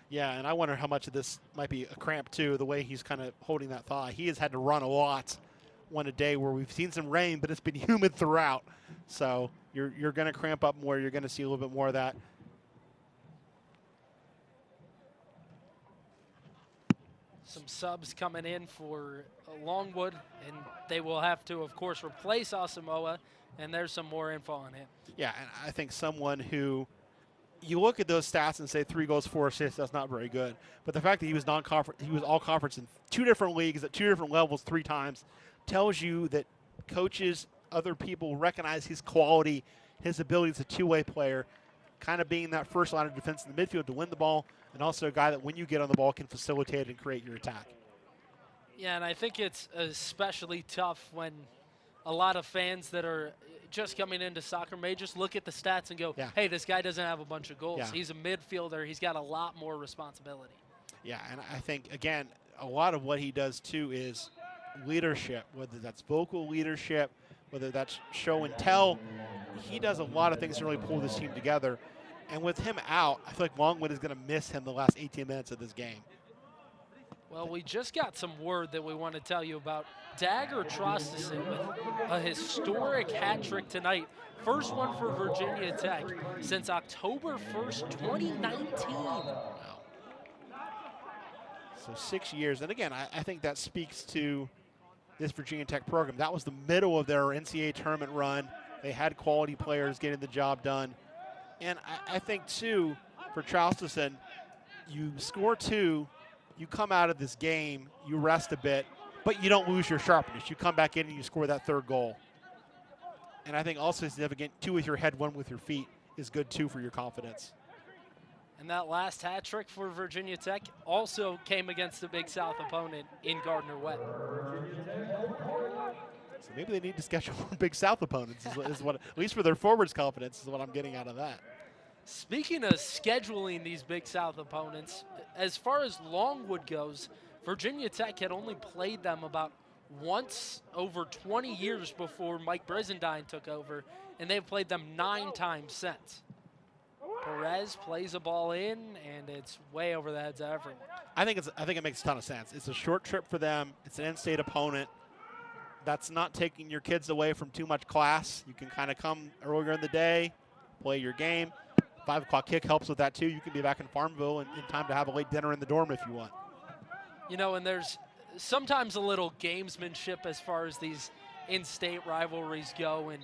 Yeah, and I wonder how much of this might be a cramp, too, the way he's kind of holding that thigh. He has had to run a lot one a day where we've seen some rain, but it's been humid throughout. So you're going to cramp up more. You're going to see a little bit more of that. Some subs coming in for Longwood, and they will have to, of course, replace Asamoah, and there's some more info on him. Yeah, and I think someone who you look at those stats and say 3 goals, 4 assists, that's not very good. But the fact that he was non-conference, he was all conference in 2 different leagues at 2 different levels 3 times tells you that coaches, other people recognize his quality, his ability as a 2-way player, kind of being that first line of defense in the midfield to win the ball, and also a guy that when you get on the ball can facilitate and create your attack. Yeah, and I think it's especially tough when a lot of fans that are just coming into soccer may just look at the stats and go, hey, this guy doesn't have a bunch of goals. He's a midfielder. He's got a lot more responsibility. Yeah, and I think, again, a lot of what he does, too, is leadership, whether that's vocal leadership, whether that's show and tell. He does a lot of things to really pull this team together. And with him out, I feel like Longwood is going to miss him the last 18 minutes of this game. Well, we just got some word that we want to tell you about. Dagur Traustason with a historic hat trick tonight. First one for Virginia Tech since October 1st, 2019. Wow. So 6 years. And again, I think that speaks to this Virginia Tech program. That was the middle of their NCAA tournament run. They had quality players getting the job done. And I think, too, for Traustason, you score 2, you come out of this game, you rest a bit, but you don't lose your sharpness. You come back in and you score that 3rd goal. And I think also significant, 2 with your head, 1 with your feet is good, too, for your confidence. And that last hat trick for Virginia Tech also came against a Big South opponent in Gardner-Webb. So maybe they need to schedule more Big South opponents, is what, at least for their forwards' confidence, is what I'm getting out of that. Speaking of scheduling these Big South opponents, as far as Longwood goes, Virginia Tech had only played them about once over 20 years before Mike Brizendine took over, and they've played them 9 times since. Perez plays a ball in, and it's way over the heads of everyone. I think it makes a ton of sense. It's a short trip for them. It's an in-state opponent. That's not taking your kids away from too much class. You can kind of come earlier in the day, play your game. 5 o'clock kick helps with that, too. You can be back in Farmville in time to have a late dinner in the dorm if you want. You know, and there's sometimes a little gamesmanship as far as these in-state rivalries go, and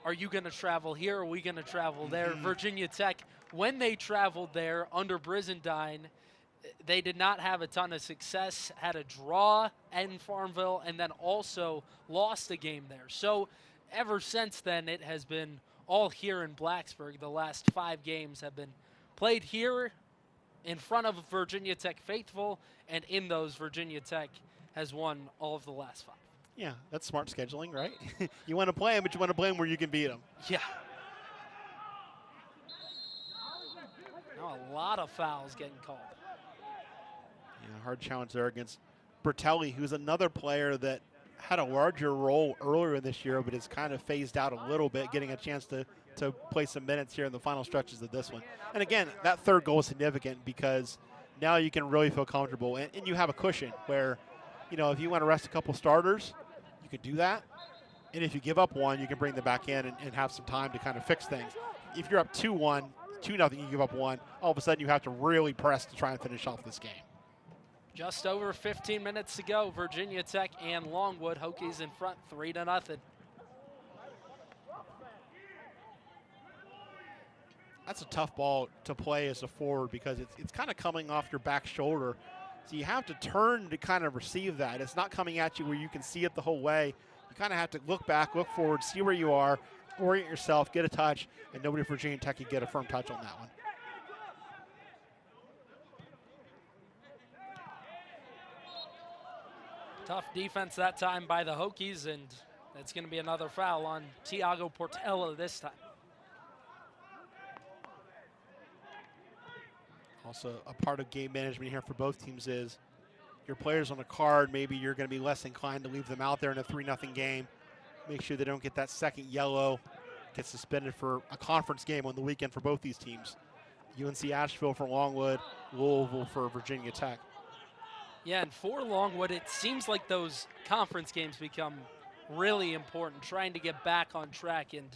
are you going to travel here? Are we going to travel there? Virginia Tech, when they traveled there under Brizendine, they did not have a ton of success, had a draw in Farmville, and then also lost a game there. So ever since then, it has been all here in Blacksburg. The last 5 games have been played here in front of Virginia Tech faithful, and in those, Virginia Tech has won all of the last 5. Yeah, that's smart scheduling, right? You want to play them, but you want to play them where you can beat them. Yeah. Now a lot of fouls getting called. Yeah, hard challenge there against Bertelli, who's another player that had a larger role earlier this year, but has kind of phased out a little bit, getting a chance to play some minutes here in the final stretches of this one. And again, that 3rd goal is significant because now you can really feel comfortable, and you have a cushion where, you know, if you want to rest a couple starters, you could do that. And if you give up 1, you can bring them back in and have some time to kind of fix things. If you're up 2-1, 2-0, you give up 1, all of a sudden you have to really press to try and finish off this game. Just over 15 minutes to go. Virginia Tech and Longwood. Hokies in front 3-0. That's a tough ball to play as a forward because it's kind of coming off your back shoulder. So you have to turn to kind of receive that. It's not coming at you where you can see it the whole way. You kind of have to look back, look forward, see where you are, orient yourself, get a touch, and nobody from Virginia Tech can get a firm touch on that one. Tough defense that time by the Hokies, and that's going to be another foul on Tiago Portela this time. Also, a part of game management here for both teams is your players on a card, maybe you're going to be less inclined to leave them out there in a 3-0 game. Make sure they don't get that second yellow, get suspended for a conference game on the weekend for both these teams. UNC Asheville for Longwood, Louisville for Virginia Tech. Yeah, and for Longwood, it seems like those conference games become really important, trying to get back on track, and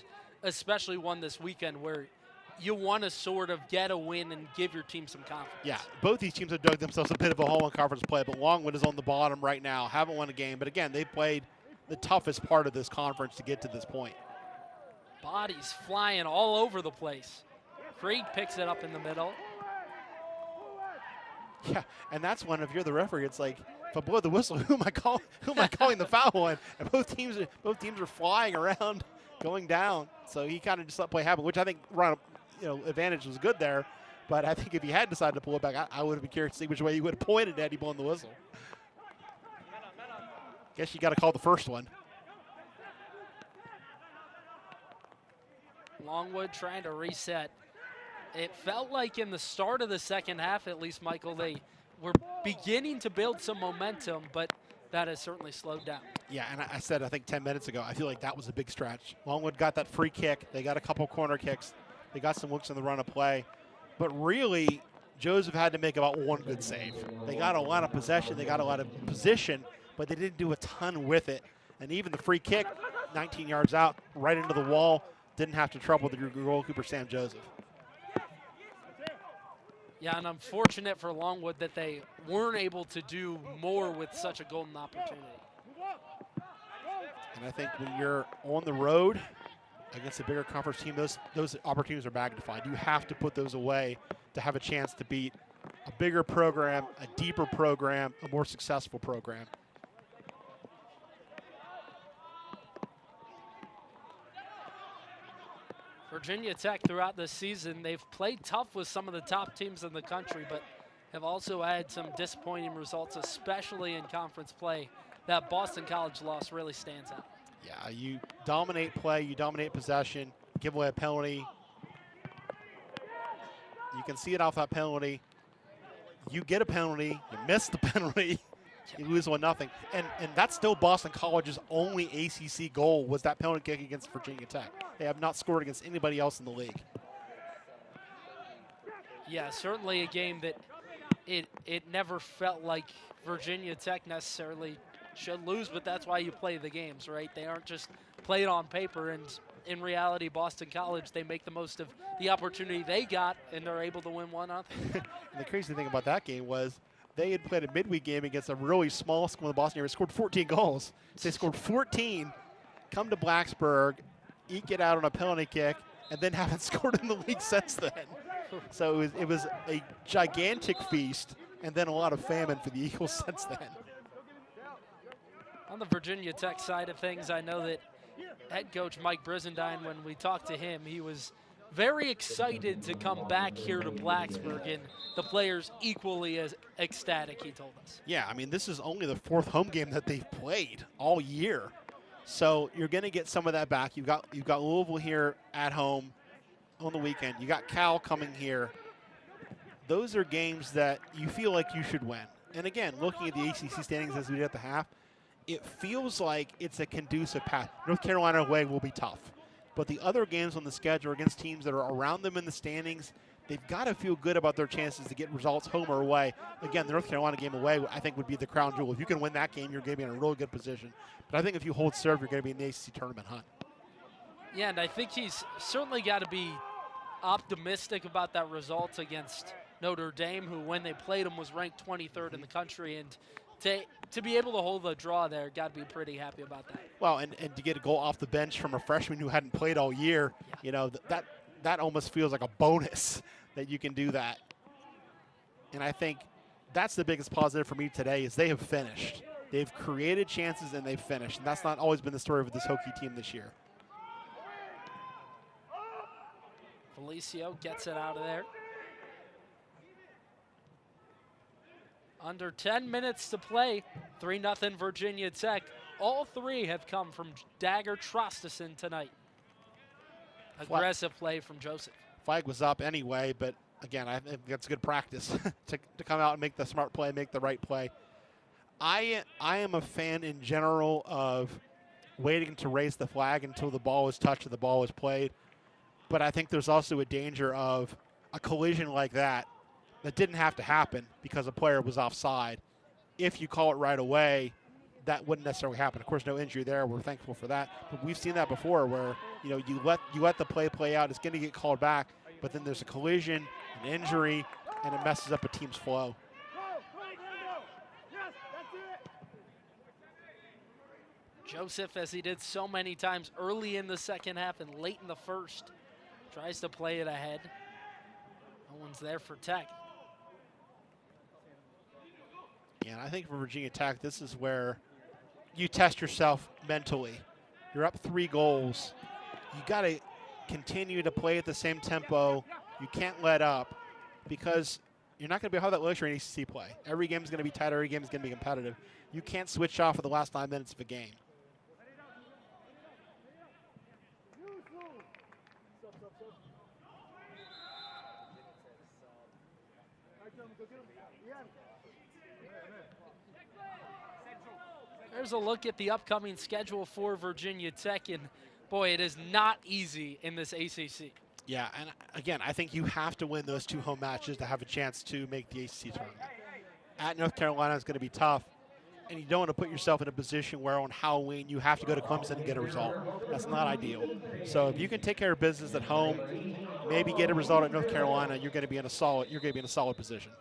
especially one this weekend where you want to sort of get a win and give your team some confidence. Yeah, both these teams have dug themselves a bit of a hole in conference play, but Longwood is on the bottom right now, haven't won a game. But again, they played the toughest part of this conference to get to this point. Bodies flying all over the place. Krieg picks it up in the middle. Yeah, and that's when, if you're the referee, it's like, if I blow the whistle, who am I calling the foul on? And both teams are flying around, going down. So he kind of just let play happen, which I think advantage was good there. But I think if he had decided to pull it back, I would have been curious to see which way he would have pointed had he blown the whistle. Guess you got to call the first one. Longwood trying to reset. It felt like in the start of the second half, at least, Michael, they were beginning to build some momentum, but that has certainly slowed down. Yeah, and I said, I think 10 minutes ago, I feel like that was a big stretch. Longwood got that free kick. They got a couple corner kicks. They got some looks in the run of play. But really, Joseph had to make about one good save. They got a lot of possession. They got a lot of position, but they didn't do a ton with it. And even the free kick, 19 yards out, right into the wall, didn't have to trouble the goalkeeper, Sam Joseph. Yeah, and unfortunate for Longwood that they weren't able to do more with such a golden opportunity. And I think when you're on the road against a bigger conference team, those opportunities are magnified. You have to put those away to have a chance to beat a bigger program, a deeper program, a more successful program. Virginia Tech throughout the season, they've played tough with some of the top teams in the country, but have also had some disappointing results, especially in conference play. That Boston College loss really stands out. Yeah, you dominate play, you dominate possession, give away a penalty. You can see it off that penalty. You get a penalty, you miss the penalty, you lose 1-0. And that's still Boston College's only ACC goal was that penalty kick against Virginia Tech. They have not scored against anybody else in the league. Yeah, certainly a game that it never felt like Virginia Tech necessarily should lose, but that's why you play the games, right? They aren't just played on paper, and in reality, Boston College, they make the most of the opportunity they got, and they're able to win 1-0. And the crazy thing about that game was they had played a midweek game against a really small school in the Boston area, scored 14 goals. So they scored 14, come to Blacksburg, eke it out on a penalty kick, and then haven't scored in the league since then. So it was a gigantic feast, and then a lot of famine for the Eagles since then. On the Virginia Tech side of things, I know that head coach Mike Brizendine, when we talked to him, he was very excited to come back here to Blacksburg, and the players equally as ecstatic, he told us. Yeah, I mean, this is only the 4th home game that they've played all year. So you're going to get some of that back. You've got Louisville here at home on the weekend. You got Cal coming here. Those are games that you feel like you should win. And again, looking at the ACC standings as we did at the half, it feels like it's a conducive path. North Carolina away will be tough. But the other games on the schedule are against teams that are around them in the standings. They've got to feel good about their chances to get results home or away. Again, the North Carolina game away, I think, would be the crown jewel. If you can win that game, you're going to be in a really good position. But I think if you hold serve, you're going to be in the ACC tournament hunt. Yeah, and I think he's certainly got to be optimistic about that result against Notre Dame, who, when they played him, was ranked 23rd in the country. And to be able to hold the draw there, got to be pretty happy about that. Well, and to get a goal off the bench from a freshman who hadn't played all year, you know, that almost feels like a bonus that you can do that. And I think that's the biggest positive for me today is they have finished. They've created chances and they've finished. And that's not always been the story with this Hokie team this year. Felicio gets it out of there. Under 10 minutes to play, 3-0 Virginia Tech. All 3 have come from Dagur Traustason tonight. Aggressive play from Joseph. Flag was up anyway, but again, I think that's good practice to come out and make the smart play, make the right play. I am a fan in general of waiting to raise the flag until the ball is touched and the ball is played. But I think there's also a danger of a collision like that didn't have to happen because a player was offside. If you call it right away, that wouldn't necessarily happen. Of course, no injury there. We're thankful for that. But we've seen that before where, you know, you let the play out. It's going to get called back, but then there's a collision, an injury, and it messes up a team's flow. Joseph, as he did so many times early in the second half and late in the first, tries to play it ahead. No one's there for Tech. Yeah, and I think for Virginia Tech, this is where you test yourself mentally. You're up 3 goals. You got to continue to play at the same tempo. You can't let up because you're not going to be able to have that luxury in ACC play. Every game is going to be tight. Every game is going to be competitive. You can't switch off for the last 9 minutes of a game. There's a look at the upcoming schedule for Virginia Tech, and boy, it is not easy in this ACC. Yeah, and again, I think you have to win those 2 home matches to have a chance to make the ACC tournament. At North Carolina is going to be tough, and you don't want to put yourself in a position where on Halloween you have to go to Clemson and get a result. That's not ideal. So if you can take care of business at home, maybe get a result at North Carolina, you're going to be in a solid position.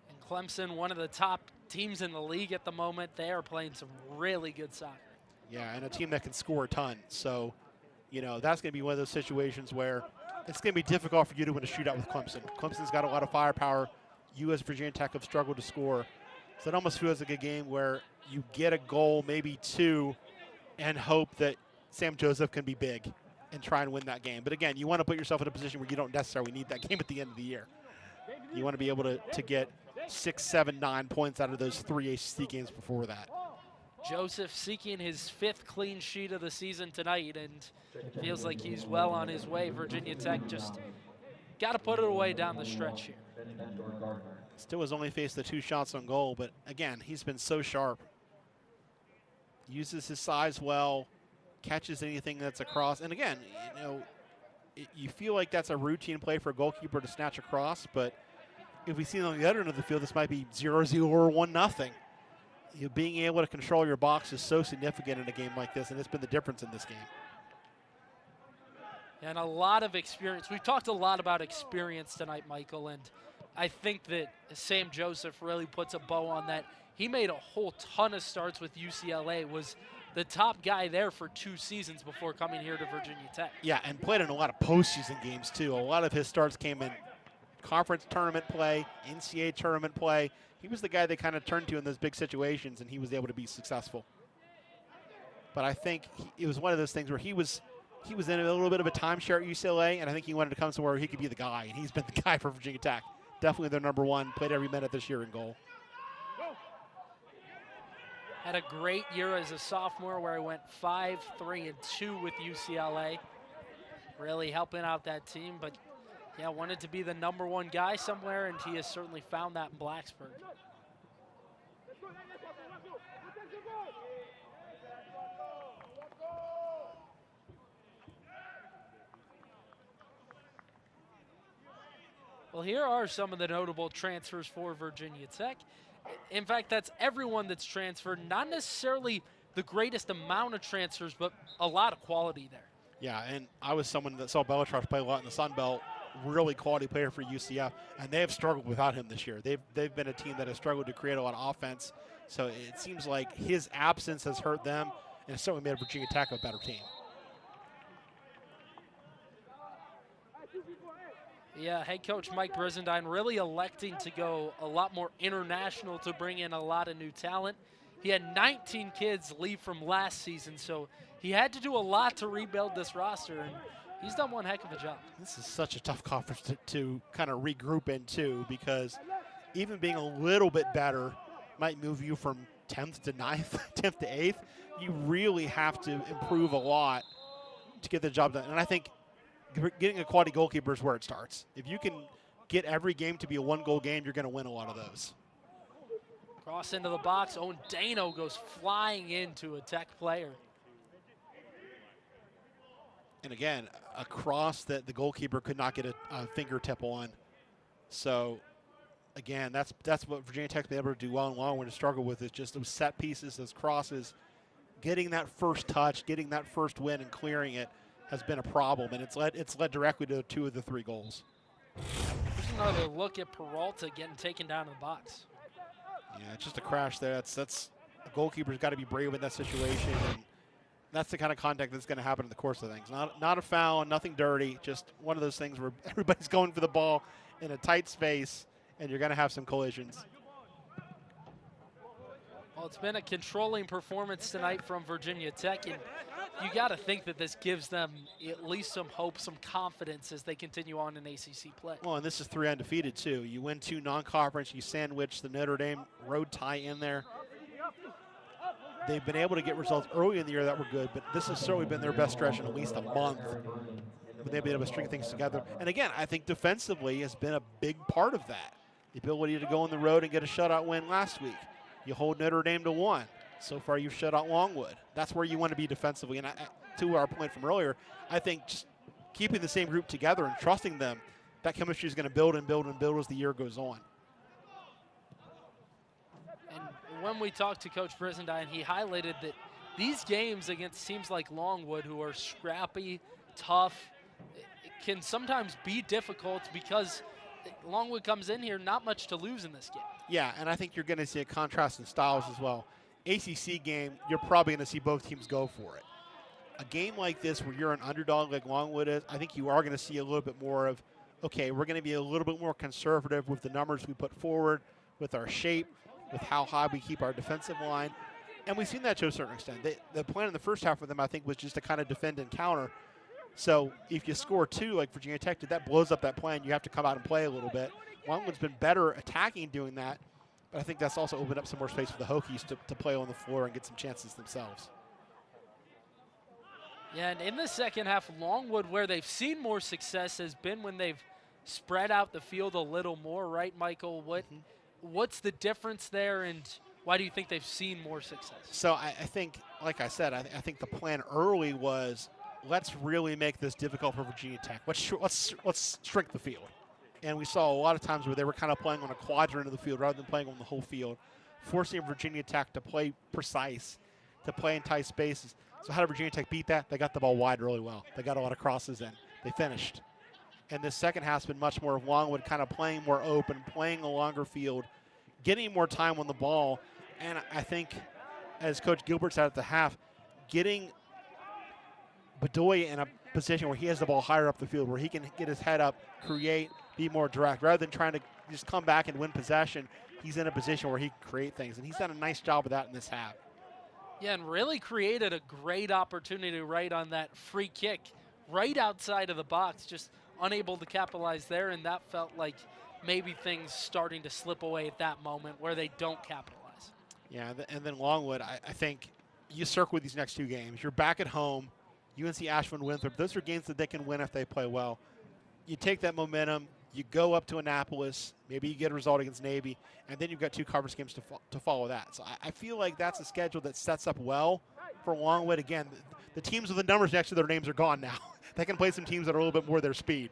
And Clemson, one of the top teams in the league at the moment, they are playing some really good soccer. Yeah, and a team that can score a ton. So, you know, that's going to be one of those situations where it's going to be difficult for you to win a shootout with Clemson. Clemson's got a lot of firepower. You as Virginia Tech have struggled to score. So it almost feels like a game where you get a goal, maybe 2, and hope that Sam Joseph can be big and try and win that game. But again, you want to put yourself in a position where you don't necessarily need that game at the end of the year. You want to be able to get 6, 7, 9 points out of those 3 ACC games before that. Joseph seeking his 5th clean sheet of the season tonight, and feels like he's well on his way. Virginia Tech just got to put it away down the stretch here. Still has only faced the 2 shots on goal, but again, he's been so sharp. Uses his size well, catches anything that's across. And again, you know, you feel like that's a routine play for a goalkeeper to snatch across, but if we see it on the other end of the field, this might be 0-0 or 1-0. You being able to control your box is so significant in a game like this, and it's been the difference in this game. And a lot of experience. We've talked a lot about experience tonight, Michael, and I think that Sam Joseph really puts a bow on that. He made a whole ton of starts with UCLA, was the top guy there for 2 seasons before coming here to Virginia Tech. Yeah, and played in a lot of postseason games, too. A lot of his starts came in conference tournament play, NCAA tournament play. He was the guy they kind of turned to in those big situations, and he was able to be successful. But I think it was one of those things where he was in a little bit of a timeshare at UCLA, and I think he wanted to come somewhere where he could be the guy, and he's been the guy for Virginia Tech. Definitely their number 1, played every minute this year in goal. Had a great year as a sophomore where he went 5-3-2 with UCLA. Really helping out that team, but yeah, wanted to be the number 1 guy somewhere, and he has certainly found that in Blacksburg. Well, here are some of the notable transfers for Virginia Tech. In fact, that's everyone that's transferred. Not necessarily the greatest amount of transfers, but a lot of quality there. Yeah, and I was someone that saw Bellatrix play a lot in the Sun Belt. Really quality player for UCF, and they have struggled without him this year. They've been a team that has struggled to create a lot of offense, so it seems like his absence has hurt them, and it's certainly made Virginia Tech a better team. Yeah, head coach Mike Brizendine really electing to go a lot more international to bring in a lot of new talent. He had 19 kids leave from last season, so he had to do a lot to rebuild this roster, and he's done one heck of a job. This is such a tough conference to kind of regroup into, because even being a little bit better might move you from 10th to 9th, 10th to 8th. You really have to improve a lot to get the job done. And I think getting a quality goalkeeper is where it starts. If you can get every game to be a 1-goal game, you're going to win a lot of those. Cross into the box. Owen Dano goes flying into a Tech player. And again, a cross that the goalkeeper could not get a fingertip on. So, again, that's what Virginia Tech's been able to do well and Longwood to struggle with, is just those set pieces, those crosses. Getting that first touch, getting that first win and clearing it has been a problem, and it's led directly to 2 of the 3 goals. There's another look at Peralta getting taken down in the box. Yeah, it's just a crash there. That's the goalkeeper's got to be brave in that situation, and that's the kind of contact that's going to happen in the course of things. Not a foul, nothing dirty, just one of those things where everybody's going for the ball in a tight space, and you're going to have some collisions. Well, it's been a controlling performance tonight from Virginia Tech, and you got to think that this gives them at least some hope, some confidence as they continue on in ACC play. Well, and this is 3 undefeated, too. You win 2 non-conference, you sandwich the Notre Dame road tie in there. They've been able to get results early in the year that were good, but this has certainly been their best stretch in at least a month. They've been able to string things together. And again, I think defensively has been a big part of that. The ability to go on the road and get a shutout win last week. You hold Notre Dame to 1. So far, you've shut out Longwood. That's where you want to be defensively. And to our point from earlier, I think just keeping the same group together and trusting them, that chemistry is going to build and build and build as the year goes on. And when we talked to Coach Brizendine, he highlighted that these games against teams like Longwood, who are scrappy, tough, it can sometimes be difficult because Longwood comes in here not much to lose in this game. Yeah, and I think you're going to see a contrast in styles as well. ACC game, you're probably going to see both teams go for it. A game like this where you're an underdog like Longwood is, I think you are going to see a little bit more of, okay, we're going to be a little bit more conservative with the numbers we put forward, with our shape, with how high we keep our defensive line. And we've seen that to a certain extent. The plan in the first half for them, I think, was just to kind of defend and counter. So if you score 2 like Virginia Tech did, that blows up that plan. You have to come out and play a little bit. Longwood's been better attacking doing that, but I think that's also opened up some more space for the Hokies to play on the floor and get some chances themselves. Yeah, and in the second half, Longwood, where they've seen more success, has been when they've spread out the field a little more, right, Michael? What's the difference there, and why do you think they've seen more success? So I think, like I said, I think the plan early was, let's really make this difficult for Virginia Tech. Let's shrink the field. And we saw a lot of times where they were kind of playing on a quadrant of the field rather than playing on the whole field, forcing Virginia Tech to play precise, to play in tight spaces. So how did Virginia Tech beat that? They got the ball wide really well. They got a lot of crosses in. They finished. And the second half's been much more of Longwood kind of playing more open, playing a longer field, getting more time on the ball. And I think, as Coach Gilbert said at the half, getting Bedoya in a position where he has the ball higher up the field, where he can get his head up, create, be more direct. Rather than trying to just come back and win possession, he's in a position where he can create things. And he's done a nice job of that in this half. Yeah, and really created a great opportunity right on that free kick, right outside of the box, just unable to capitalize there, and that felt like maybe things starting to slip away at that moment where they don't capitalize. Yeah, and then Longwood, I think you circle with these next 2 games. You're back at home, UNC Ashland, Winthrop. Those are games that they can win if they play well. You take that momentum, you go up to Annapolis, maybe you get a result against Navy, and then you've got 2 conference games to follow that. So I feel like that's a schedule that sets up well for Longwood. Again, the teams with the numbers next to their names are gone now. They can play some teams that are a little bit more their speed.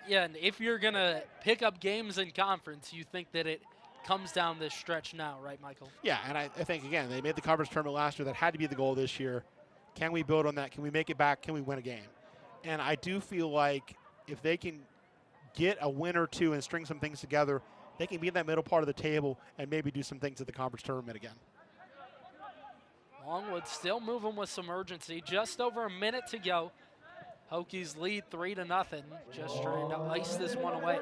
Yeah, and if you're going to pick up games in conference, you think that it comes down this stretch now, right, Michael? Yeah, and I think, again, they made the conference tournament last year. That had to be the goal this year. Can we build on that? Can we make it back? Can we win a game? And I do feel like if they can get a win or 2 and string some things together, they can be in that middle part of the table and maybe do some things at the conference tournament again. Longwood still moving with some urgency. Just over a minute to go. Hokies lead 3-0. Just trying to ice this one away.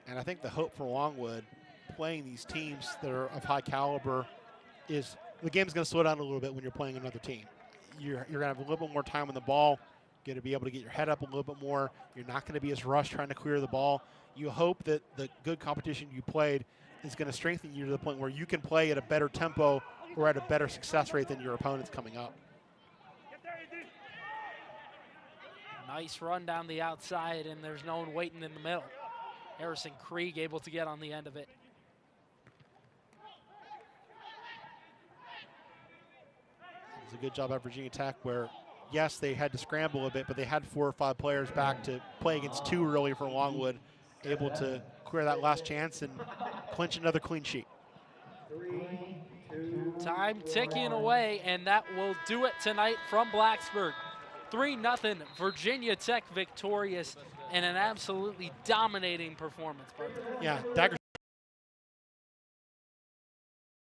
And I think the hope for Longwood playing these teams that are of high caliber is the game's going to slow down a little bit when you're playing another team. You're going to have a little bit more time on the ball. You're going to be able to get your head up a little bit more. You're not going to be as rushed trying to clear the ball. You hope that the good competition you played is going to strengthen you to the point where you can play at a better tempo or at a better success rate than your opponents coming up. Nice run down the outside, and there's no one waiting in the middle. Harrison Krieg able to get on the end of it. It was a good job at Virginia Tech where, yes, they had to scramble a bit, but they had 4 or 5 players back to play against 2 really for Longwood, able to clear that last chance and clinch another clean sheet. Time ticking away, and that will do it tonight from Blacksburg. 3-0 Virginia Tech victorious, and an absolutely dominating performance. Yeah, Dagur